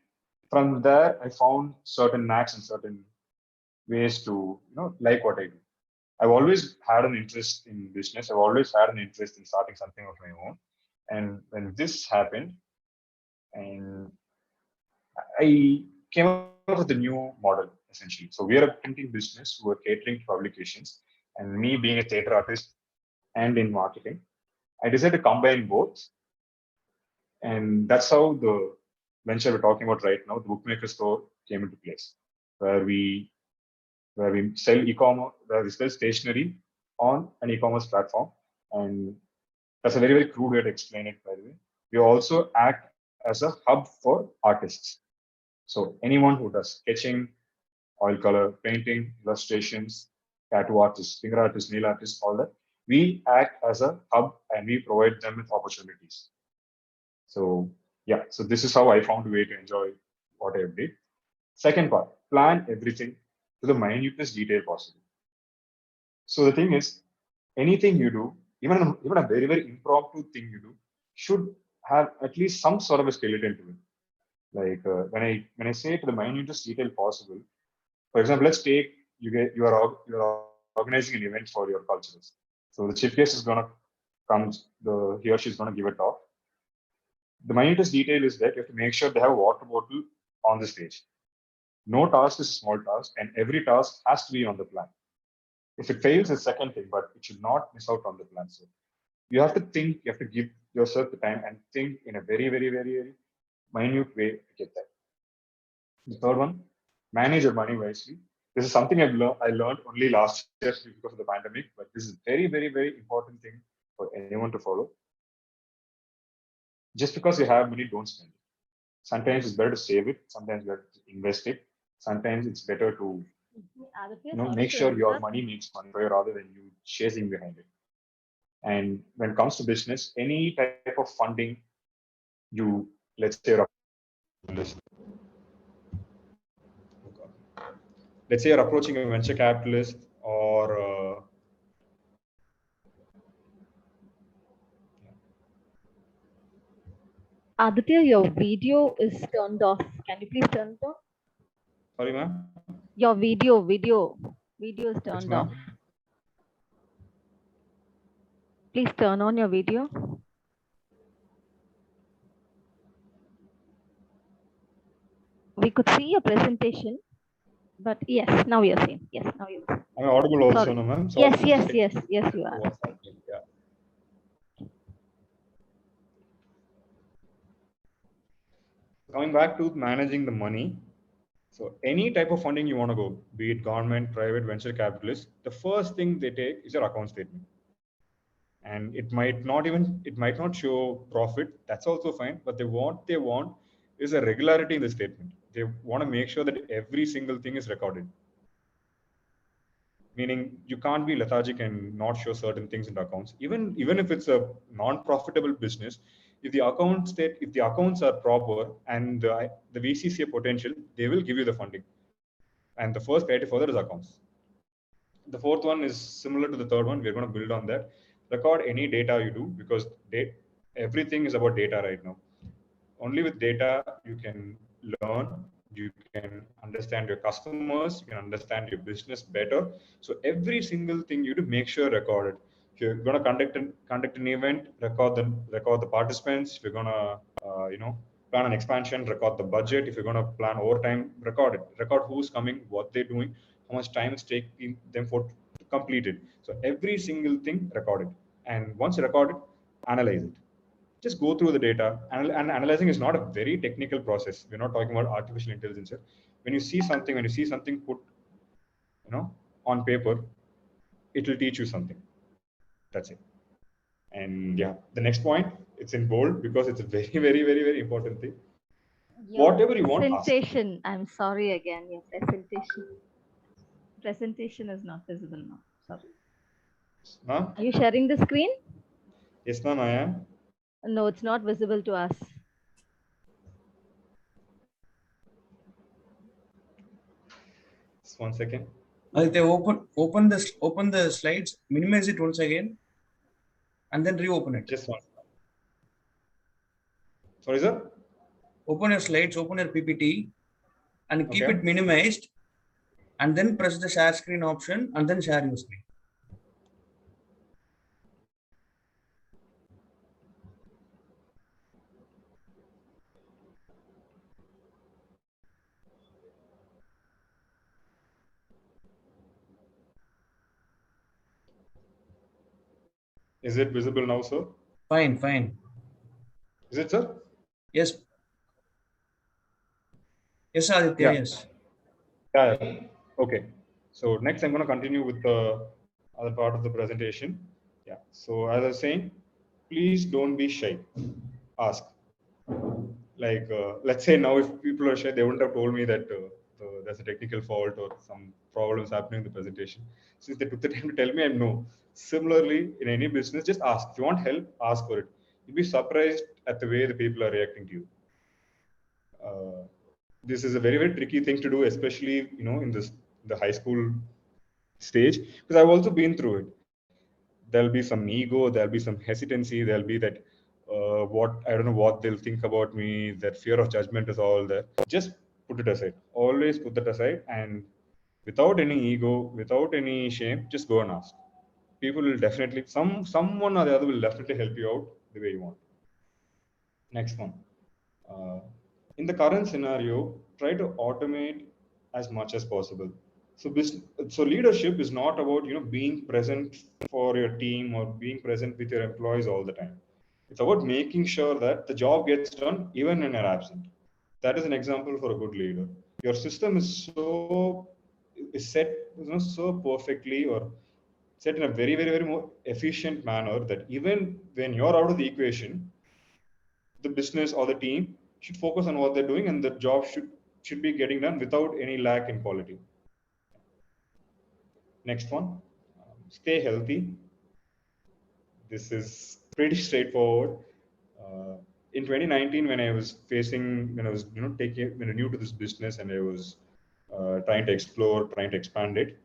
from there, I found certain knacks and certain ways to like what I do. I've always had an interest in business. I've always had an interest in starting something of my own. And when this happened, and I came up with a new model essentially. So we are a printing business who are catering to publications, and me being a theater artist and in marketing, I decided to combine both, and that's how the venture we're talking about right now, the bookmaker store, came into place, where we where we sell e-commerce, where we sell stationery on an e-commerce platform, and that's a very, very crude way to explain it, by the way. We also act as a hub for artists. So anyone who does sketching, oil color, painting, illustrations, tattoo artists, finger artists, nail artists, all that, we act as a hub and we provide them with opportunities. So yeah, so this is how I found a way to enjoy what I did. Second part, plan everything to the minutest detail possible. So the thing is, anything you do, even a very, very impromptu thing you do, should have at least some sort of a skeleton to it. Like when I say to the minutest detail possible, for example, let's take you are organizing an event for your cultures. So the chief guest is gonna come, he or she is gonna give a talk. The minutest detail is that you have to make sure they have a water bottle on the stage. No task is a small task, and every task has to be on the plan. If it fails, it's second thing, but it should not miss out on the plan. So you have to think, you have to give yourself the time and think in a very, very, very, very minute way to get that. The third one, manage your money wisely. This is something I learned only last year because of the pandemic, but this is very, very, very important thing for anyone to follow. Just because you have money, don't spend it. Sometimes it's better to save it. Sometimes better to invest it. Sometimes it's better to make sure your money makes money for you rather than you chasing behind it. And when it comes to business, any type of funding you, let's say, you're approaching a venture capitalist or Aditya, your video is turned off. Can you please turn it off? sorry, ma'am. Your video is turned off. Please turn on your video. We could see your presentation, but yes, now you're seeing. Yes, now you're seeing. I'm audible also, no, ma'am. Yes, you are. Yeah. Coming back to managing the money. So any type of funding you want to go, be it government, private, venture capitalists, the first thing they take is your account statement. And it might not show profit. That's also fine. But what they want is a regularity in the statement. They want to make sure that every single thing is recorded. Meaning you can't be lethargic and not show certain things in the accounts. Even if it's a non-profitable business, if the accounts are proper and the VC see a potential, they will give you the funding. And the first priority for that is accounts. The fourth one is similar to the third one. We're going to build on that. Record any data you do, because everything is about data right now. Only with data you can learn, you can understand your customers, you can understand your business better. So every single thing you do, make sure record it. If you're going to conduct an event, record the participants. If you're going to plan an expansion, record the budget. If you're going to plan overtime, record it. Record who's coming, what they're doing, how much time it's taking them for to complete it. So every single thing, record it. And once you record it, analyze it. Just go through the data. And analyzing is not a very technical process. We're not talking about artificial intelligence here. When you see something put, on paper, it will teach you something. That's it. And yeah, the next point, it's in bold because it's a very, very, very, very important thing. Your Whatever you want, ask. presentation, I'm sorry again, your presentation is not visible now. Sorry. Ma'am? Are you sharing the screen? Yes, ma'am, I am. No, it's not visible to us. Just 1 second. They open the slides, minimize it once again, and then reopen it. Just one. Sorry, sir? Open your slides, open your PPT, and keep Okay. it minimized, and then press the share screen option, and then share your screen. Is it visible now, sir? Fine, fine. Is it, sir? Yes. Yes, Aditya, Yeah. yes. Yeah. Okay. So next, I'm going to continue with the other part of the presentation. Yeah. So as I was saying, please don't be shy. Ask. Like, let's say now, if people are shy, they wouldn't have told me that there's a technical fault or some problems happening in the presentation. Since they took the time to tell me, I know. Similarly, in any business, just ask. If you want help, ask for it. You'll be surprised at the way the people are reacting to you. This is a very, very tricky thing to do, especially in the high school stage, because I've also been through it. There'll be some ego, there'll be some hesitancy, there'll be that what I don't know what they'll think about me. That fear of judgment is all there. Just put it aside. Always put that aside, and without any ego, without any shame, just go and ask. People will definitely, someone or the other will definitely help you out the way you want. Next one. Uh, in the current scenario, try to automate as much as possible. So leadership is not about being present for your team or being present with your employees all the time. It's about making sure that the job gets done even when you're absent. That is an example for a good leader. Your system is set so perfectly or set in a very, very, very more efficient manner that even when you're out of the equation, the business or the team should focus on what they're doing, and the job should be getting done without any lack in quality. Next one, stay healthy. This is pretty straightforward. Uh, in 2019, when I was new to this business, and I was trying to explore, trying to expand it,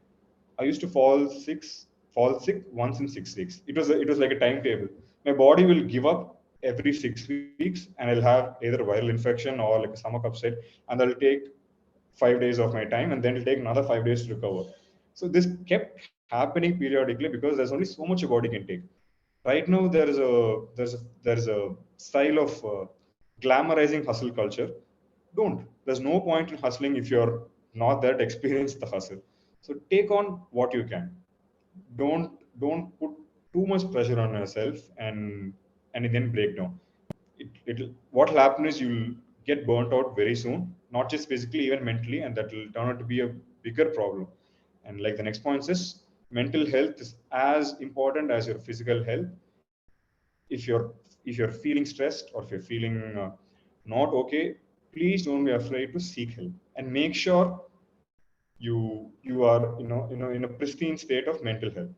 I used to fall sick once in 6 weeks. It was like a timetable. My body will give up every 6 weeks, and I'll have either viral infection or like a stomach upset, and that'll take 5 days of my time, and then it'll take another 5 days to recover. So this kept happening periodically because there's only so much your body can take. Right now, there's a style of glamorizing hustle culture. Don't. There's no point in hustling if you're not that experienced the hustle. So take on what you can. Don't put too much pressure on yourself and then break down. What will happen is you'll get burnt out very soon, not just physically, even mentally, and that will turn out to be a bigger problem. And like the next point is, mental health is as important as your physical health. If you're feeling stressed, or if you're feeling not okay, please don't be afraid to seek help, and make sure you are in a pristine state of mental health.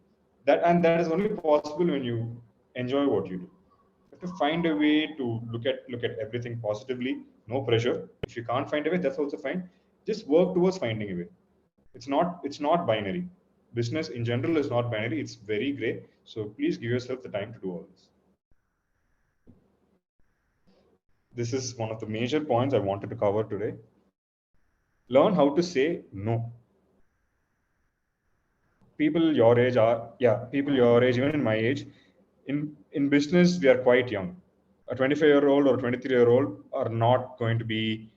That is only possible when you enjoy what you do. You have to find a way to look at everything positively. No pressure. If you can't find a way, that's also fine. Just work towards finding a way. It's not binary. Business in general is not binary. It's very gray. So please give yourself the time to do all this. This is one of the major points I wanted to cover today. Learn how to say no. People your age people your age, even in my age, in business, we are quite young. A 25-year-old or 23-year-old are not going to be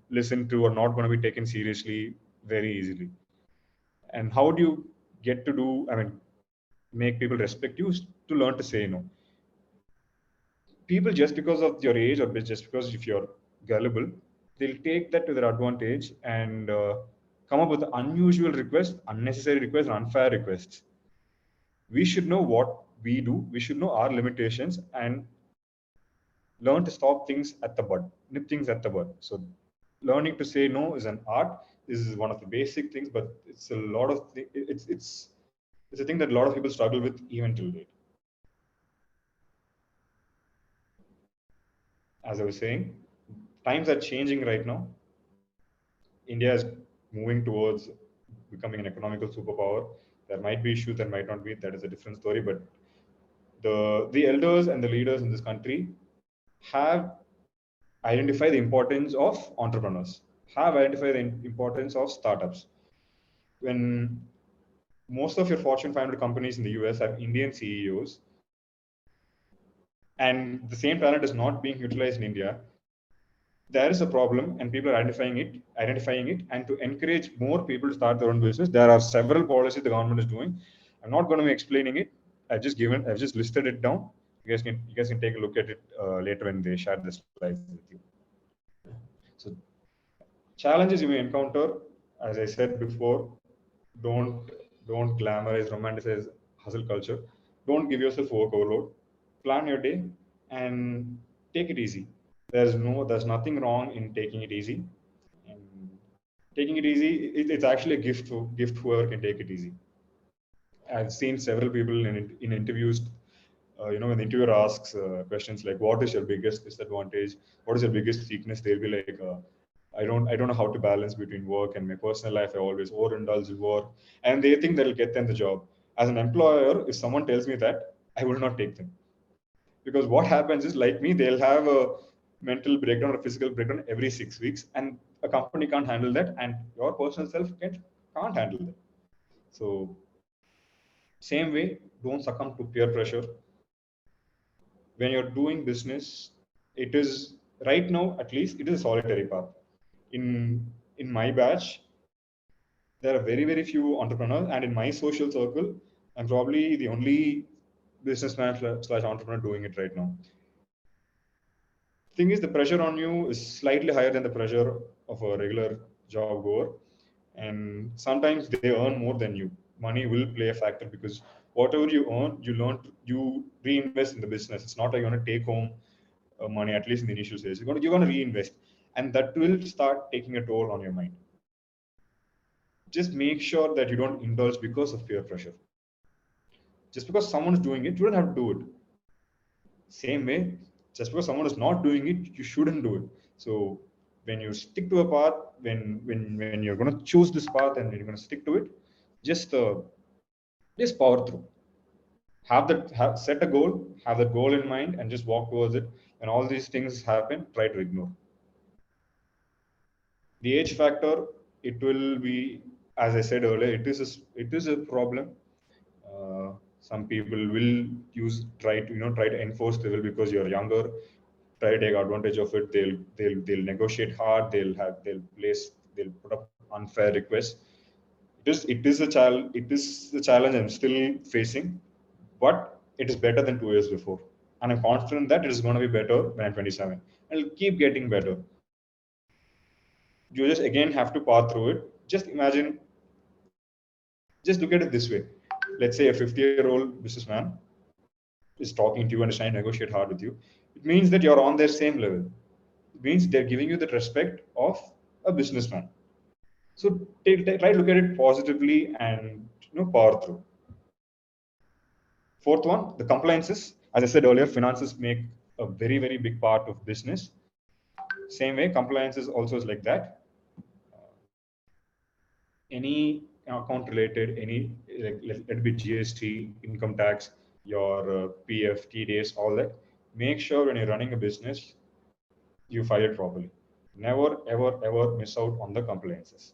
listened to or not going to be taken seriously very easily. And how do you get to do, make people respect you, is to learn to say no. People, just because of your age or just because if you're gullible, they'll take that to their advantage and come up with unusual requests, unnecessary requests, and unfair requests. We should know what we do. We should know our limitations and learn to stop things at the bud, nip things at the bud. So, learning to say no is an art. This is one of the basic things, but it's a lot of it's a thing that a lot of people struggle with even till date. As I was saying, times are changing right now. India is moving towards becoming an economical superpower. There might be issues, there might not be. That is a different story. But the elders and the leaders in this country have identified the importance of entrepreneurs, have identified the importance of startups. When most of your Fortune 500 companies in the US have Indian CEOs, and the same talent is not being utilized in India, there is a problem, and people are identifying it, and to encourage more people to start their own business, there are several policies the government is doing. I'm not going to be explaining it. I've just listed it down. You guys can take a look at it later when they share the slides with you. So, challenges you may encounter, as I said before, don't don't glamorize, romanticize hustle culture. Don't give yourself work overload. Plan your day and take it easy. There's nothing wrong in taking it easy. And taking it easy, it's actually a gift whoever can take it easy. I've seen several people in interviews. When the interviewer asks questions like, "What is your biggest disadvantage? What is your biggest weakness?" They'll be like, I don't know how to balance between work and my personal life. I always overindulge in work," and they think that'll get them the job. As an employer, if someone tells me that, I will not take them, because what happens is, like me, they'll have a mental breakdown or physical breakdown every 6 weeks, and a company can't handle that, and your personal self can't handle that. So, same way, don't succumb to peer pressure when you're doing business. It is, right now at least, it is a solitary path. In my batch, there are very few entrepreneurs, and in my social circle, I'm probably the only businessman slash entrepreneur doing it right now. Thing is, the pressure on you is slightly higher than the pressure of a regular job goer, and sometimes they earn more than you. Money will play a factor, because whatever you earn, you reinvest in the business. It's not like you're going to take home money, at least in the initial stage. You're going to reinvest, and that will start taking a toll on your mind. Just make sure that you don't indulge because of peer pressure. Just because someone is doing it, you don't have to do it. Same way, just because someone is not doing it, you shouldn't do it. So when you stick to a path, when you're going to choose this path and you're going to stick to it, just just power through. Set a goal, have that goal in mind, and just walk towards it. When all these things happen, try to ignore. The age factor, it will be, as I said earlier, it is a problem. Some people will try to enforce the will because you're younger, try to take advantage of it. They'll negotiate hard. They'll put up unfair requests. It is a challenge I'm still facing, but it is better than 2 years before, and I'm confident that it is going to be better when I'm 27. And it'll keep getting better. You just again have to pass through it. Just look at it this way. Let's say a 50-year-old businessman is talking to you and is trying to negotiate hard with you. It means that you're on their same level. It means they're giving you the respect of a businessman. So try to look at it positively and power through. Fourth one, the compliances. As I said earlier, finances make a very big part of business. Same way, compliances also is like that. Any account related, let it be GST, income tax, your PF, TDS, all that. Make sure when you're running a business, you file it properly. Never, ever, ever miss out on the compliances.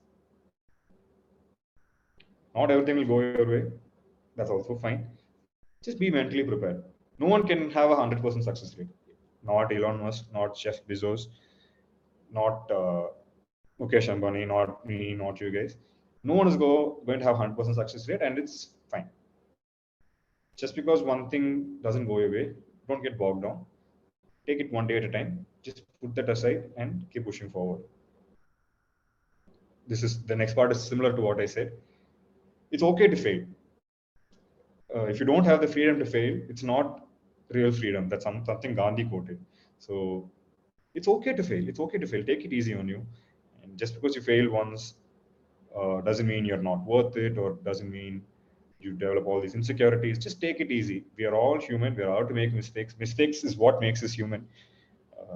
Not everything will go your way. That's also fine. Just be mentally prepared. No one can have 100% success rate. Not Elon Musk, not Jeff Bezos, not Mukesh Ambani, not me, not you guys. No one is going to have 100% success rate, and it's fine. Just because one thing doesn't go your way, don't get bogged down. Take it one day at a time. Just put that aside and keep pushing forward. This is the next part is similar to what I said. It's okay to fail. If you don't have the freedom to fail, it's not real freedom. That's something Gandhi quoted. So it's okay to fail. It's okay to fail. Take it easy on you. And just because you fail once doesn't mean you're not worth it, or doesn't mean you develop all these insecurities. Just take it easy. We are all human. We are allowed to make mistakes. Mistakes is what makes us human.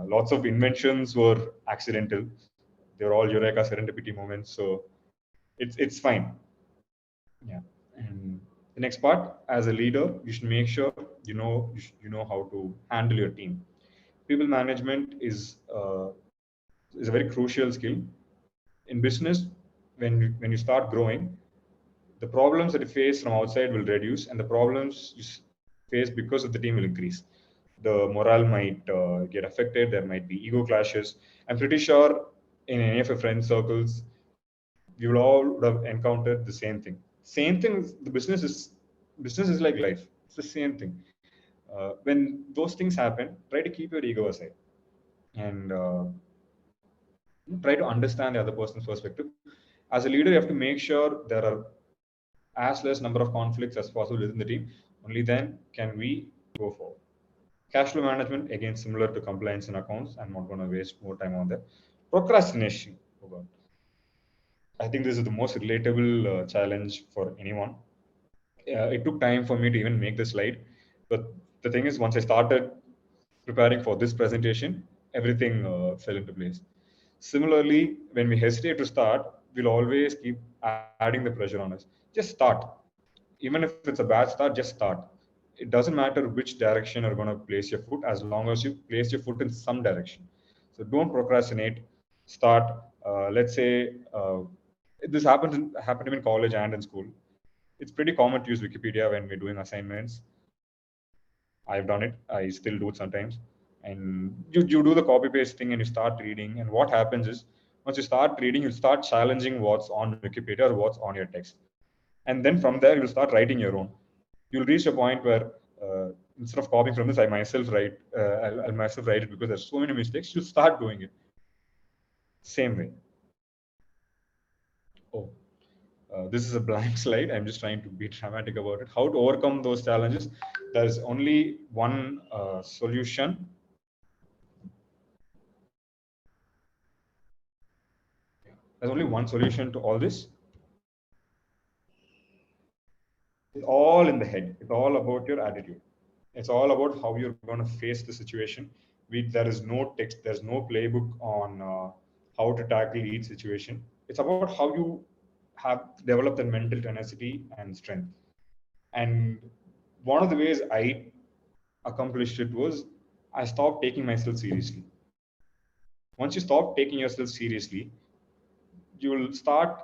Lots of inventions were accidental. They're all eureka serendipity moments. So it's fine. Yeah. And the next part, as a leader, you should make sure you know how to handle your team. People management is a very crucial skill in business. When you start growing, the problems that you face from outside will reduce, and the problems you face because of the team will increase. The morale might get affected. There might be ego clashes. I'm pretty sure in any of your friend circles, you will all would have encountered the same thing. Same thing. The business is like life. It's the same thing. When those things happen, try to keep your ego aside and try to understand the other person's perspective. As a leader, you have to make sure there are as less number of conflicts as possible within the team. Only then can we go forward. Cash flow management, again, similar to compliance and accounts. I'm not going to waste more time on that. Procrastination. Oh God. I think this is the most relatable challenge for anyone. It took time for me to even make the slide, but the thing is, once I started preparing for this presentation, everything fell into place. Similarly, when we hesitate to start, we'll always keep adding the pressure on us. Just start. Even if it's a bad start, just start. It doesn't matter which direction you're going to place your foot, as long as you place your foot in some direction. So don't procrastinate. Start. Let's say this happened in college and in school. It's pretty common to use Wikipedia when we're doing assignments. I've done it. I still do it sometimes. And you do the copy paste thing and you start reading. And what happens is, once you start reading, you start challenging what's on Wikipedia or what's on your text. And then from there, you'll start writing your own. You'll reach a point where instead of copying from this, I myself write. I'll myself write it because there's so many mistakes. You'll start doing it. Same way. Oh, this is a blank slide. I'm just trying to be dramatic about it. How to overcome those challenges? There's only one solution. There's only one solution to all this. It's all in the head. It's all about your attitude. It's all about how you're going to face the situation. There is no text. There's no playbook on how to tackle each situation. It's about how you have developed the mental tenacity and strength. And one of the ways I accomplished it was I stopped taking myself seriously. Once you stop taking yourself seriously, you will start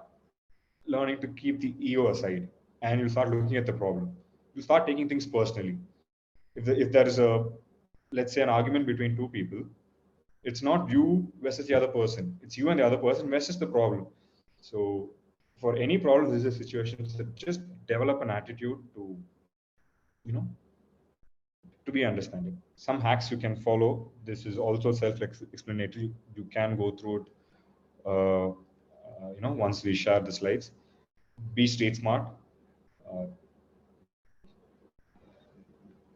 learning to keep the ego aside, and you'll start looking at the problem. You start taking things personally. If there is let's say, an argument between two people, it's not you versus the other person. It's you and the other person versus the problem. So for any problem, this is a situation. So just develop an attitude to, you know, to be understanding. Some hacks you can follow. This is also self-explanatory. You can go through it. Once we share the slides. Be street smart. Uh,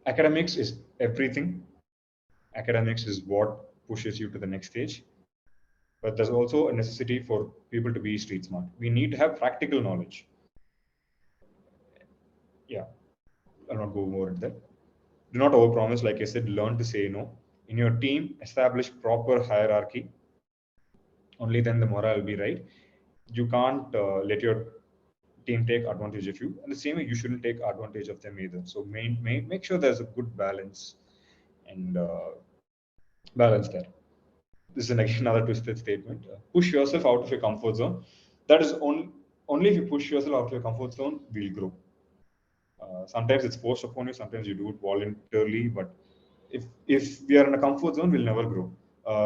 Academics is everything. Academics is what pushes you to the next stage. But there's also a necessity for people to be street smart. We need to have practical knowledge. Yeah, I'll not go more into that. Do not overpromise. Like I said, learn to say no. In your team, establish proper hierarchy. Only then the morale will be right. You can't let your team take advantage of you. And the same way, you shouldn't take advantage of them either. So make sure there's a good balance and balance there. this is again another twisted statement. Push yourself out of your comfort zone. That is only if you push yourself out of your comfort zone, we'll grow. Sometimes it's forced upon you. Sometimes you do it voluntarily. But if we are in a comfort zone, we'll never grow.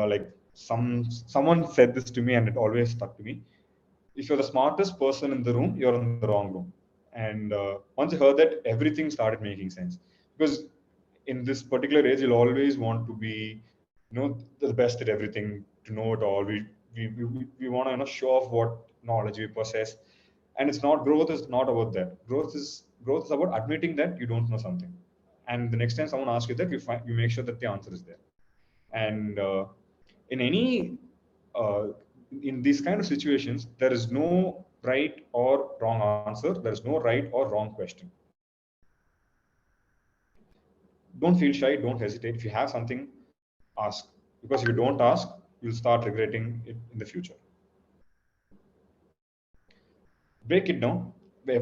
Like someone said this to me, and it always stuck to me. If you're the smartest person in the room, you're in the wrong room. And once I heard that, everything started making sense. Because in this particular age, you'll always want to be, the best at everything, to know it all. We want to show off what knowledge we possess, and it's not growth is not about that. Growth is about admitting that you don't know something, and the next time someone asks you that, you make sure that the answer is there. And in any in these kind of situations, there is no right or wrong answer. There is no right or wrong question. Don't feel shy. Don't hesitate. If you have something, ask. Because if you don't ask, you'll start regretting it in the future. Break it down,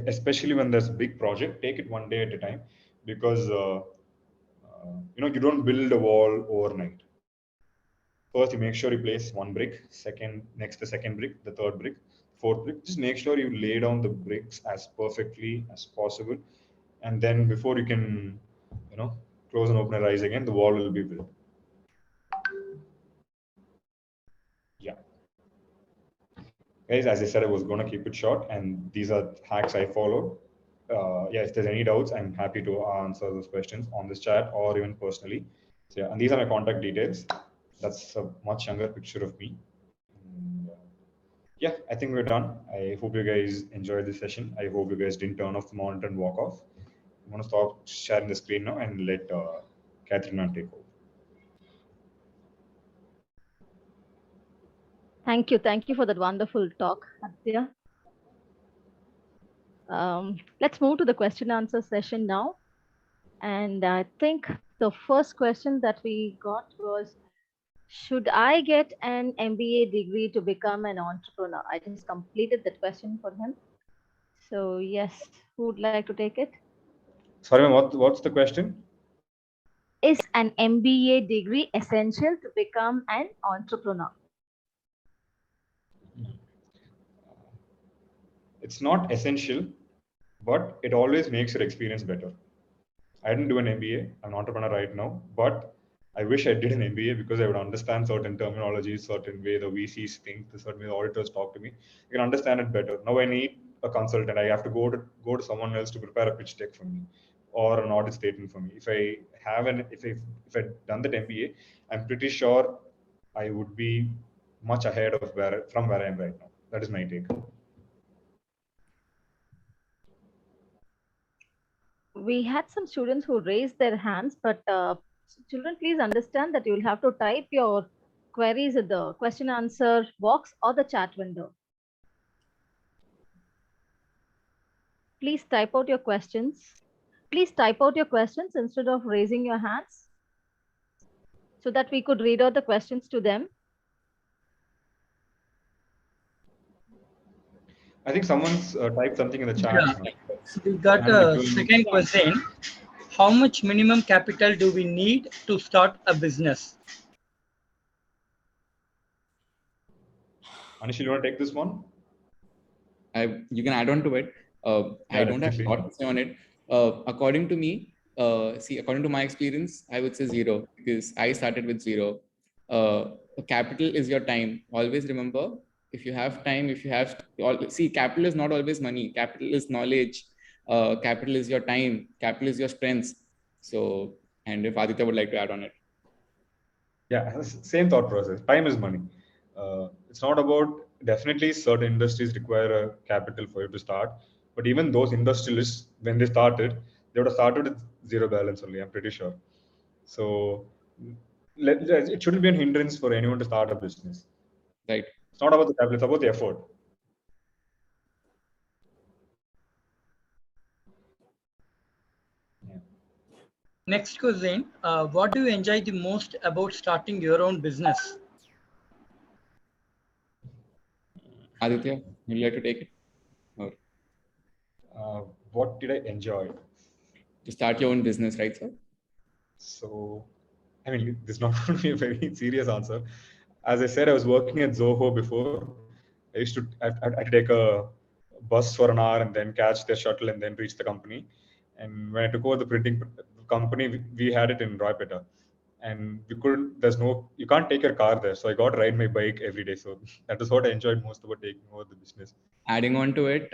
especially when there's a big project. Take it one day at a time, because you don't build a wall overnight. First, you make sure you place one brick, next the second brick, the third brick, fourth brick. Just make sure you lay down the bricks as perfectly as possible, and then before you can, close and open your eyes again, the wall will be built. Yeah, guys. As I said, I was going to keep it short, and these are hacks I followed. Yeah, if there's any doubts, I'm happy to answer those questions on this chat or even personally. So yeah, and these are my contact details. That's a much younger picture of me. And, yeah, I think we're done. I hope you guys enjoyed this session. I hope you guys didn't turn off the monitor and walk off. I'm going to stop sharing the screen now and let Catherine take over. Thank you. Thank you for that wonderful talk, Aditya. Let's move to the question answer session now. And I think the first question that we got was, should I get an MBA degree to become an entrepreneur? I just completed that question for him. So yes, who would like to take it? Sorry, what's the question? Is an MBA degree essential to become an entrepreneur? It's not essential, but it always makes your experience better. I didn't do an MBA. I'm an entrepreneur right now, but I wish I did an MBA, because I would understand certain terminologies, certain way the VCs think, the certain way the auditors talk to me. I can understand it better. Now I need a consultant. I have to go to someone else to prepare a pitch deck for me or an audit statement for me. If I've done that MBA, I'm pretty sure I would be much ahead of from where I am right now. That is my take. We had some students who raised their hands, but children, please understand that you will have to type your queries in the question answer box or the chat window. Please type out your questions. Please type out your questions instead of raising your hands, so that we could read out the questions to them. I think someone's typed something in the chat. Yeah. We got a second question. How much minimum capital do we need to start a business? Anishil, you want to take this one? You can add on to it. I don't have a lot to say on it. According to me, according to my experience, I would say 0, because I started with 0. Capital is your time. Always remember, if you have time, capital is not always money. Capital is knowledge. Capital is your time. Capital is your strengths. So, and if Aditya would like to add on it. Yeah, same thought process. Time is money. It's not about, definitely certain industries require a capital for you to start, but even those industrialists, when they started, they would have started with 0 balance only, I'm pretty sure. So it shouldn't be a hindrance for anyone to start a business. Right. It's not about the capital, it's about the effort. Yeah. Next question. What do you enjoy the most about starting your own business? Aditya, would you like to take it? Or what did I enjoy? To start your own business, right, sir? So, I mean, this is not going to be a very serious answer. As I said, I was working at Zoho before. I used to I had to take a bus for an hour and then catch the shuttle and then reach the company. And when I took over the printing company, we had it in Roypeta, and we couldn't. You can't take your car there, so I got to ride my bike every day. So that is what I enjoyed most about taking over the business. Adding on to it,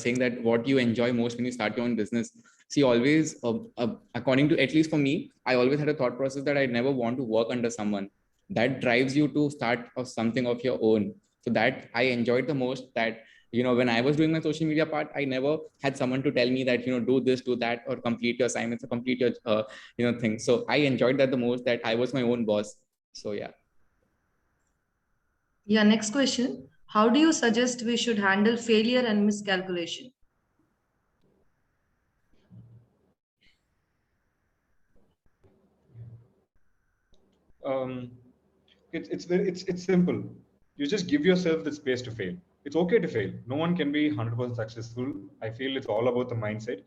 saying that what you enjoy most when you start your own business. See, always, according to, at least for me, I always had a thought process that I never want to work under someone. That drives you to start something of your own. So that I enjoyed the most. That, when I was doing my social media part, I never had someone to tell me that, do this, do that, or complete your assignments, or complete your, thing. So I enjoyed that the most, that I was my own boss. So yeah. Yeah, next question. How do you suggest we should handle failure and miscalculation? It's simple. You just give yourself the space to fail. It's okay to fail. No one can be 100% successful. I feel it's all about the mindset.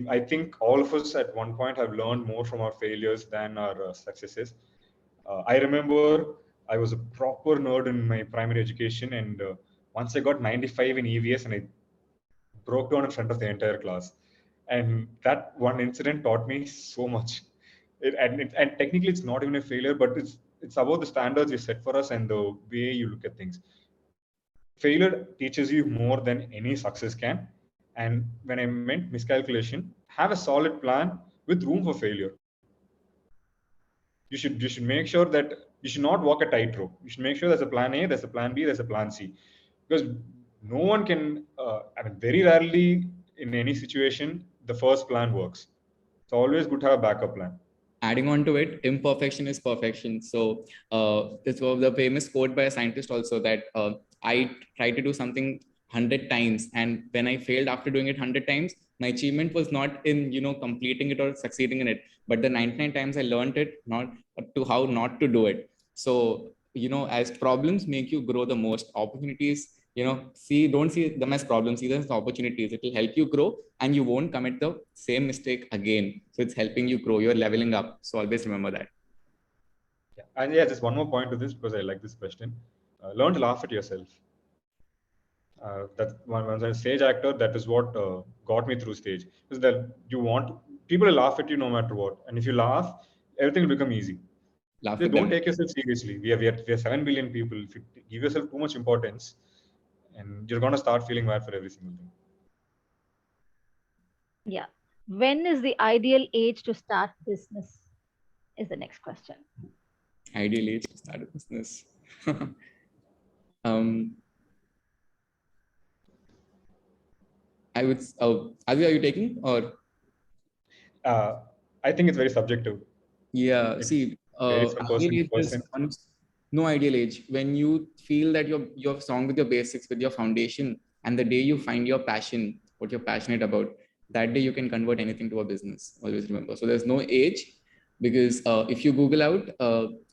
I think all of us at one point have learned more from our failures than our successes. I remember I was a proper nerd in my primary education, and once I got 95 in EVS, and I broke down in front of the entire class. And that one incident taught me so much. And technically, it's not even a failure, but it's about the standards you set for us and the way you look at things. Failure teaches you more than any success can. And when I meant miscalculation, have a solid plan with room for failure. You should make sure that you should not walk a tightrope. You should make sure there's a plan A, there's a plan B, there's a plan C, because no one can. Very rarely in any situation the first plan works. It's always good to have a backup plan. Adding on to it, imperfection is perfection. So this was the famous quote by a scientist also, that I tried to do something 100 times, and when I failed after doing it 100 times, my achievement was not in completing it or succeeding in it, but the 99 times I learned it, not to how not to do it. So as problems make you grow the most, opportunities, don't see them as problems, see them as opportunities. It will help you grow and you won't commit the same mistake again. So it's helping you grow, you're leveling up. So always remember that. Yeah. And yeah, just one more point to this, because I like this question. Learn to laugh at yourself. That once I'm a stage actor, that is what got me through stage. Is that you want people to laugh at you no matter what, and if you laugh, everything will become easy. Laugh Just with don't them. take yourself seriously. We are 7 billion people. If you give yourself too much importance, and you're gonna start feeling bad for every single thing. Yeah. When is the ideal age to start business? Is the next question. Ideal age to start a business. I would. Avi, are you taking or? I think it's very subjective. Yeah. It See, varies from person ideal to age is person. no ideal age. When you feel that you're strong with your basics, with your foundation, and the day you find your passion, what you're passionate about, that day you can convert anything to a business. Always remember. So there's no age, because if you Google out,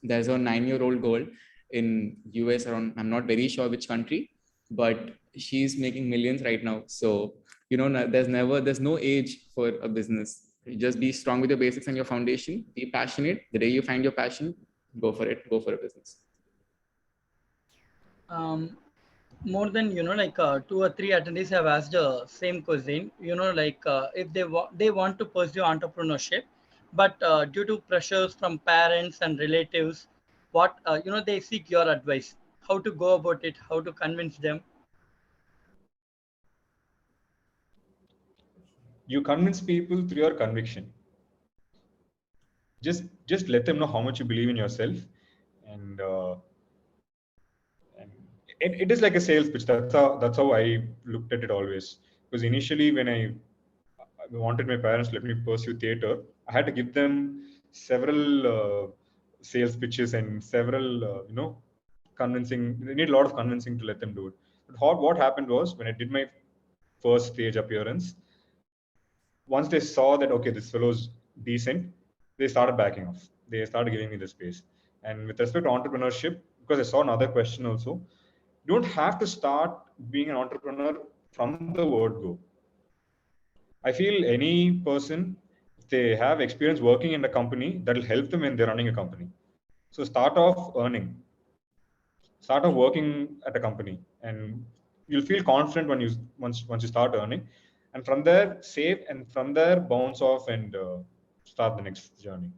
there's a 9-year-old girl in US, around, I'm not very sure which country, but she's making millions right now. So there's no age for a business. You just be strong with your basics and your foundation. Be passionate. The day you find your passion, go for it. Go for a business. More than 2 or 3 attendees have asked the same question. If they want to pursue entrepreneurship, but due to pressures from parents and relatives, what they seek your advice. How to go about it? How to convince them? You convince people through your conviction. Just let them know how much you believe in yourself, and it is like a sales pitch. That's how I looked at it always. Because initially, when I wanted my parents to let me pursue theater, I had to give them several sales pitches and several convincing. They need a lot of convincing to let them do it. But what happened was, when I did my first stage appearance, once they saw that, okay, this fellow's decent, they started backing off. They started giving me the space. And with respect to entrepreneurship, because I saw another question also, you don't have to start being an entrepreneur from the word go. I feel any person, if they have experience working in a company, that will help them when they're running a company. So start off earning, start off working at a company, and you'll feel confident when you once you start earning, and from there save, and from there bounce off and start the next journey.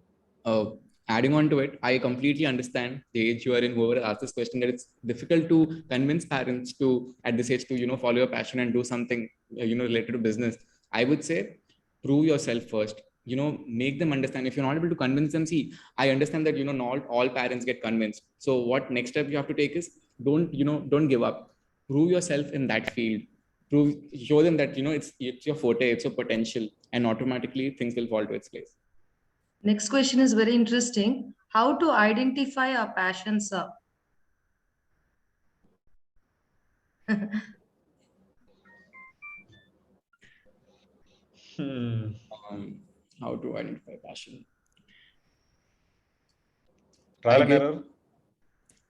uh, Adding on to it, I completely understand the age you are in. Whoever asked this question, that it's difficult to convince parents to at this age to follow your passion and do something related to business. I would say prove yourself first. Make them understand. If you're not able to convince them, see, I understand that not all parents get convinced. So what next step you have to take is don't give up. Prove yourself in that field. Show them that it's your forte, it's your potential, and automatically things will fall to its place. Next question is very interesting. How to identify our passions are? How to identify passion? Trial and error.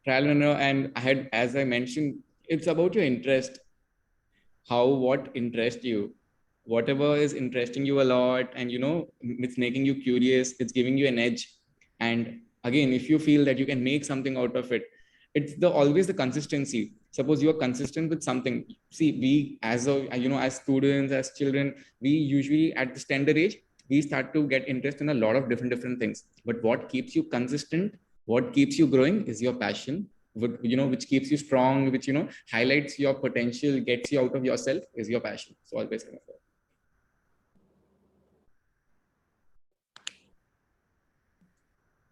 Trial and error, and as I mentioned, it's about your interest. What interests you, whatever is interesting you a lot, and it's making you curious, it's giving you an edge. And again, if you feel that you can make something out of it, it's always the consistency. Suppose you are consistent with something. See, we as as students, as children, we usually at this tender age, we start to get interest in a lot of different things. But what keeps you consistent, what keeps you growing, is your passion. Which keeps you strong, which highlights your potential, gets you out of yourself, is your passion. So always remember.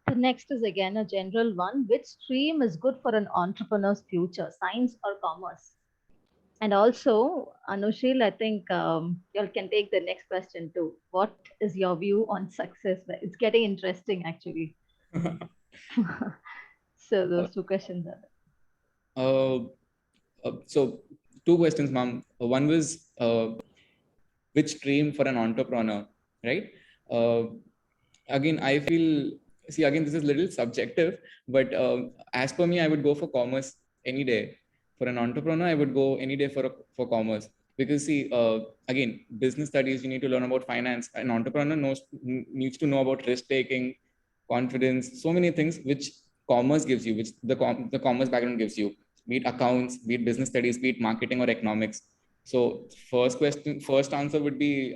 The next is again a general one. Which stream is good for an entrepreneur's future, science or commerce? And also, Anushil, I think you can take the next question too. What is your view on success? It's getting interesting actually. So those two questions are so two questions, ma'am. One was which stream for an entrepreneur, right? Again, I feel, see, again, this is a little subjective, but as per me, I would go for commerce any day. For an entrepreneur, I would go any day for commerce. Because see, again, business studies, you need to learn about finance. An entrepreneur needs to know about risk taking, confidence, so many things which commerce gives you, which the commerce background gives you, be it accounts, be it business studies, be it marketing or economics. So first answer would be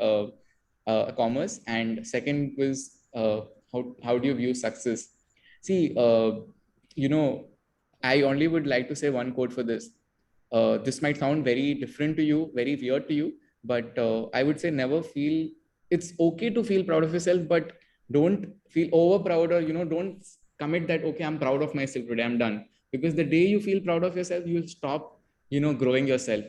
commerce, and second was how do you view success? See, I only would like to say one quote for this. This might sound very different to you, very weird to you, but I would say never feel. It's okay to feel proud of yourself, but don't feel over proud, or don't commit that okay, I'm proud of myself today, I'm done. Because the day you feel proud of yourself, you'll stop growing yourself.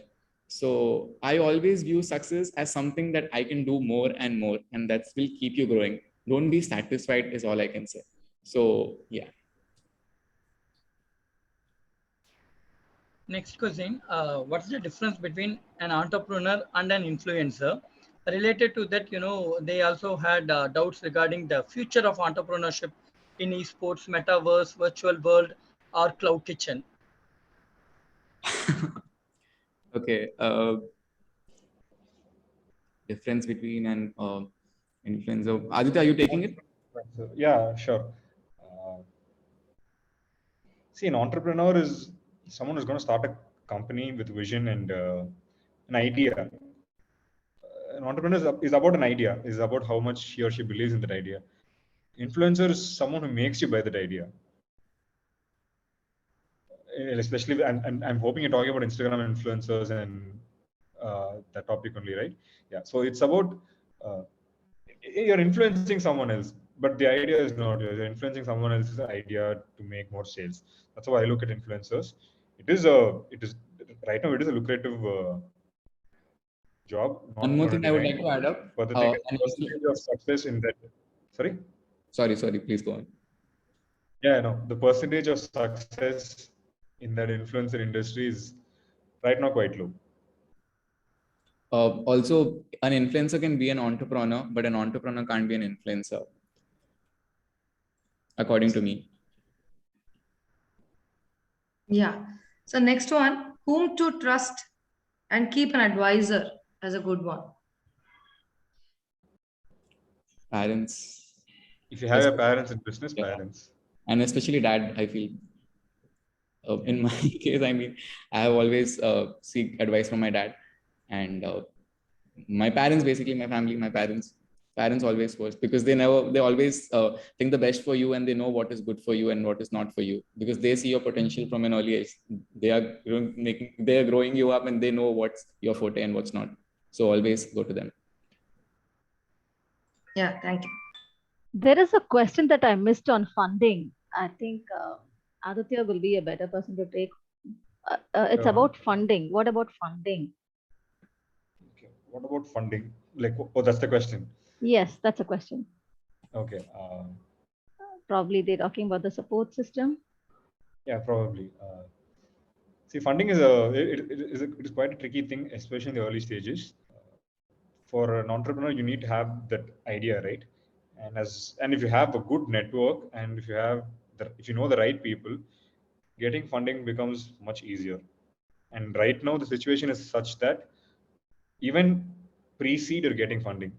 So I always view success as something that I can do more and more, and that will keep you growing. Don't be satisfied is all I can say. So yeah. Next question, what's the difference between an entrepreneur and an influencer? Related to that, they also had doubts regarding the future of entrepreneurship in esports, metaverse, virtual world, or cloud kitchen. Okay. Difference between an influencer. Aditya, are you taking it? Yeah, sure. See, an entrepreneur is someone who's going to start a company with vision and an idea. An entrepreneur is about an idea, is about how much he or she believes in that idea. Influencer is someone who makes you buy that idea. Especially, I'm hoping you're talking about Instagram influencers and that topic only, right? Yeah. So it's about you're influencing someone else, but the idea is not yours. You're influencing someone else's idea to make more sales. That's how I look at influencers. It is right now it is a lucrative job. One Not more going thing to I would deny. like to add up. But the thing is, percentage of success in that. Sorry. Sorry. Please go on. Yeah, no. The percentage of success in that influencer industry is right now quite low. Also, an influencer can be an entrepreneur, but an entrepreneur can't be an influencer, according to me. Yeah. So next one, whom to trust and keep an advisor as a good one. Parents. If you have your parents in business, Yeah. parents. and especially dad, I feel. In my case, I mean, I have always seek advice from my dad, and my parents, basically my family, my parents always first, because they always think the best for you, and they know what is good for you and what is not for you, because they see your potential from an early age. They are growing you up, and they know what's your forte and what's not. So always go to them. Yeah, thank you. There is a question that I missed on funding. I think Aditya will be a better person to take. It's about funding. What about funding? Okay. What about funding? Like, oh, that's the question. Yes, that's a question. Okay. Probably they're talking about the support system. Yeah, probably. See, funding is it is quite a tricky thing, especially in the early stages. For an entrepreneur, you need to have that idea, right? And if you have a good network, and if you know the right people, getting funding becomes much easier. And right now, the situation is such that even pre-seed you're getting funding.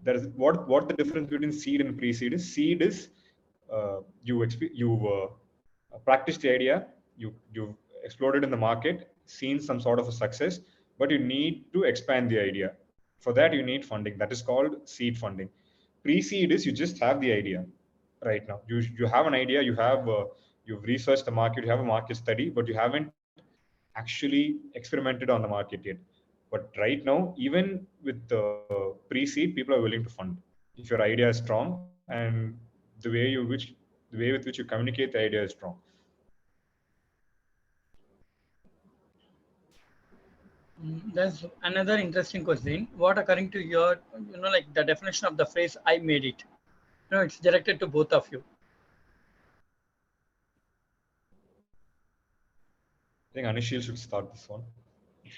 There is what the difference between seed and pre-seed is. Seed is you practiced the idea, you've explored it in the market, seen some sort of a success, but you need to expand the idea. For that, you need funding. That is called seed funding. Pre-seed is you just have the idea right now. You have an idea, you've researched the market, you have a market study, but you haven't actually experimented on the market yet. But right now, even with the pre-seed, people are willing to fund if your idea is strong, and the way with which you communicate the idea is strong. That's another interesting question. What, according to your, like the definition of the phrase "I made it"? It's directed to both of you. I think Anishil should start this one.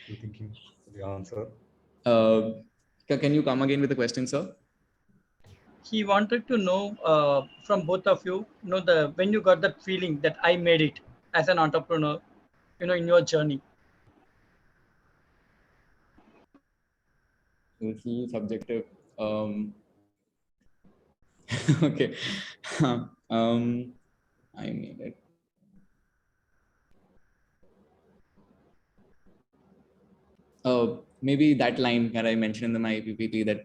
Still thinking of the answer. Can you come again with the question, sir? He wanted to know from both of you, the when you got that feeling that I made it as an entrepreneur, in your journey. It's a little subjective. Okay. I made it. Maybe that line that I mentioned in my PPT, that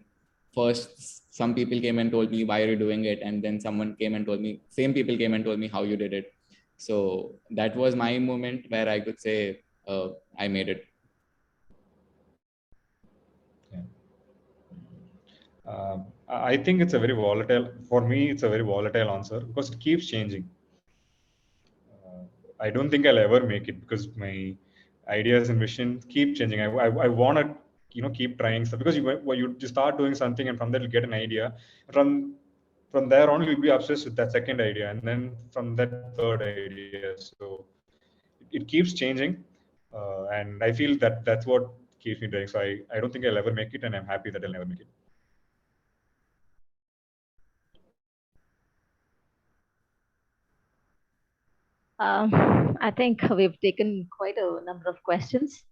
first some people came and told me, why are you doing it? And then same people came and told me how you did it. So that was my moment where I could say, I made it. I think it's a very volatile, for me, it's a very volatile answer because it keeps changing. I don't think I'll ever make it because my ideas and vision keep changing. I want to, keep trying stuff, because you start doing something, and from there you get an idea. From there on, you'll be obsessed with that second idea, and then from that third idea. So it keeps changing, and I feel that that's what keeps me doing. So I don't think I'll ever make it, and I'm happy that I'll never make it. I think we've taken quite a number of questions.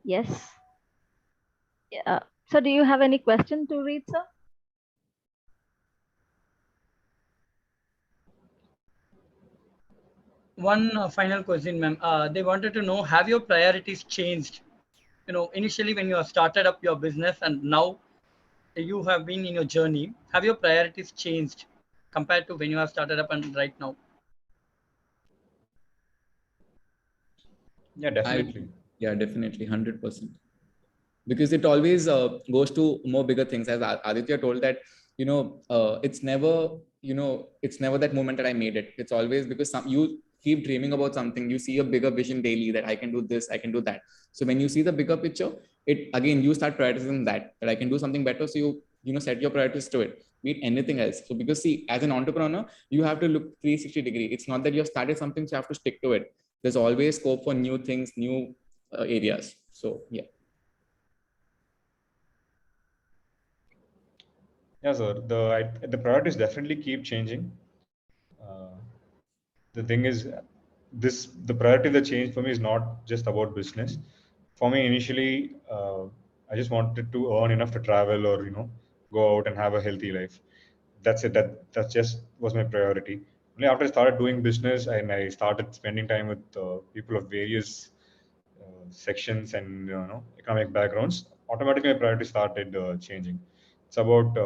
Yes. Yeah. So do you have any question to read, sir? One final question, ma'am. They wanted to know, have your priorities changed? Initially when you have started up your business and now you have been in your journey, have your priorities changed compared to when you have started up and right now? Yeah, definitely. Yeah, definitely, 100%. Because it always goes to more bigger things. As Aditya told that, it's never that moment that I made it. It's always because you keep dreaming about something, you see a bigger vision daily, that I can do this, I can do that. So when you see the bigger picture, it again, you start prioritizing that I can do something better. So you set your priorities to it, be it anything else. So because see, as an entrepreneur, you have to look 360-degree. It's not that you have started something, so you have to stick to it. There's always scope for new things, new areas. So yeah. Yeah, sir. The priorities definitely keep changing. The thing is, the priority that changed for me is not just about business. For me, initially, I just wanted to earn enough to travel, or go out and have a healthy life. that's it. That just was my priority. Only after I started doing business and I started spending time with people of various sections and economic backgrounds, automatically my priority started changing. It's about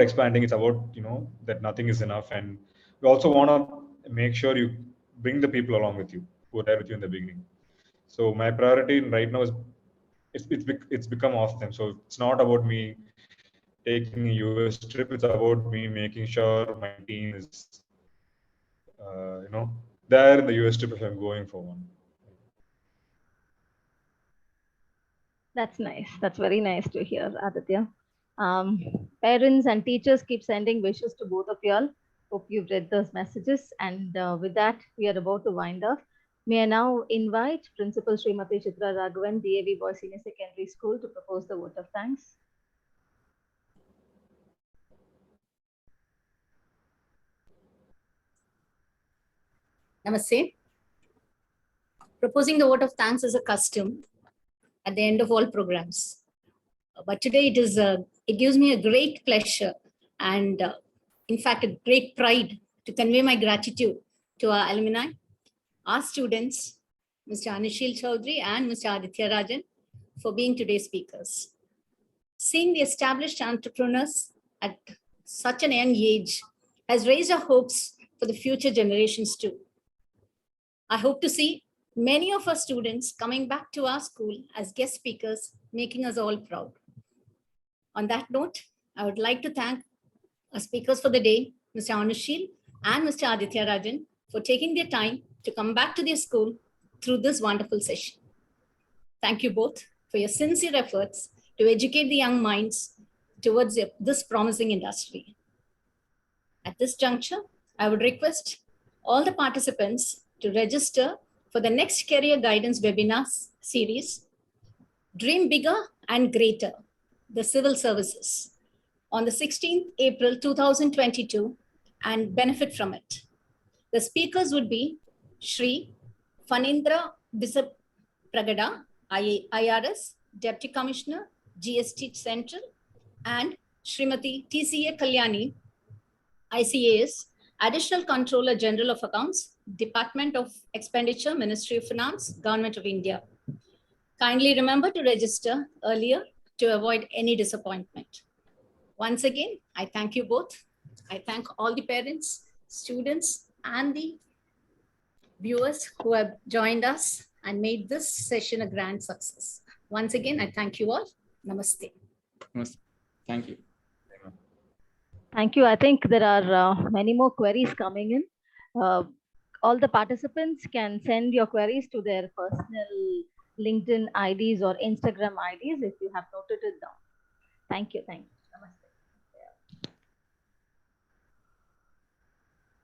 expanding. It's about that nothing is enough, and we also want to make sure you bring the people along with you who are there with you in the beginning. So my priority right now is it's become off them. So it's not about me taking a US trip. It's about me making sure my team is there in the US trip if I'm going for one. That's nice. That's very nice to hear, Aditya. Parents and teachers keep sending wishes to both of y'all. Hope you've read those messages. And with that, we are about to wind up. May I now invite Principal Srimati Chitra Raghavan, DAV Boys Senior Secondary School, to propose the vote of thanks. Namaste. Proposing the vote of thanks is a custom at the end of all programs. But today it gives me a great pleasure and in fact a great pride to convey my gratitude to our alumni, our students, Mr. Anishil Chaudhary and Mr. Aditya Rajan, for being today's speakers. Seeing the established entrepreneurs at such an young age has raised our hopes for the future generations too. I hope to see many of our students coming back to our school as guest speakers, making us all proud. On that note, I would like to thank our speakers for the day, Mr. Anishil and Mr. Aditya Rajan, for taking their time to come back to their school through this wonderful session. Thank you both for your sincere efforts to educate the young minds towards this promising industry. At this juncture, I would request all the participants to register for the next career guidance webinar series, Dream Bigger and Greater, the Civil Services, on the 16th April 2022 and benefit from it. The speakers would be Shri Fanindra Bisap Pragada, IRS, Deputy Commissioner, GST Central, and Srimati TCA Kalyani, ICAS, Additional Controller General of Accounts, Department of Expenditure, Ministry of Finance, Government of India. Kindly remember to register earlier to avoid any disappointment. Once again, I thank you both. I thank all the parents, students, and the viewers who have joined us and made this session a grand success. Once again, I thank you all. Namaste. Namaste. Thank you. Thank you. I think there are many more queries coming in. All the participants can send your queries to their personal LinkedIn IDs or Instagram IDs if you have noted it down. Thank you. Thank you.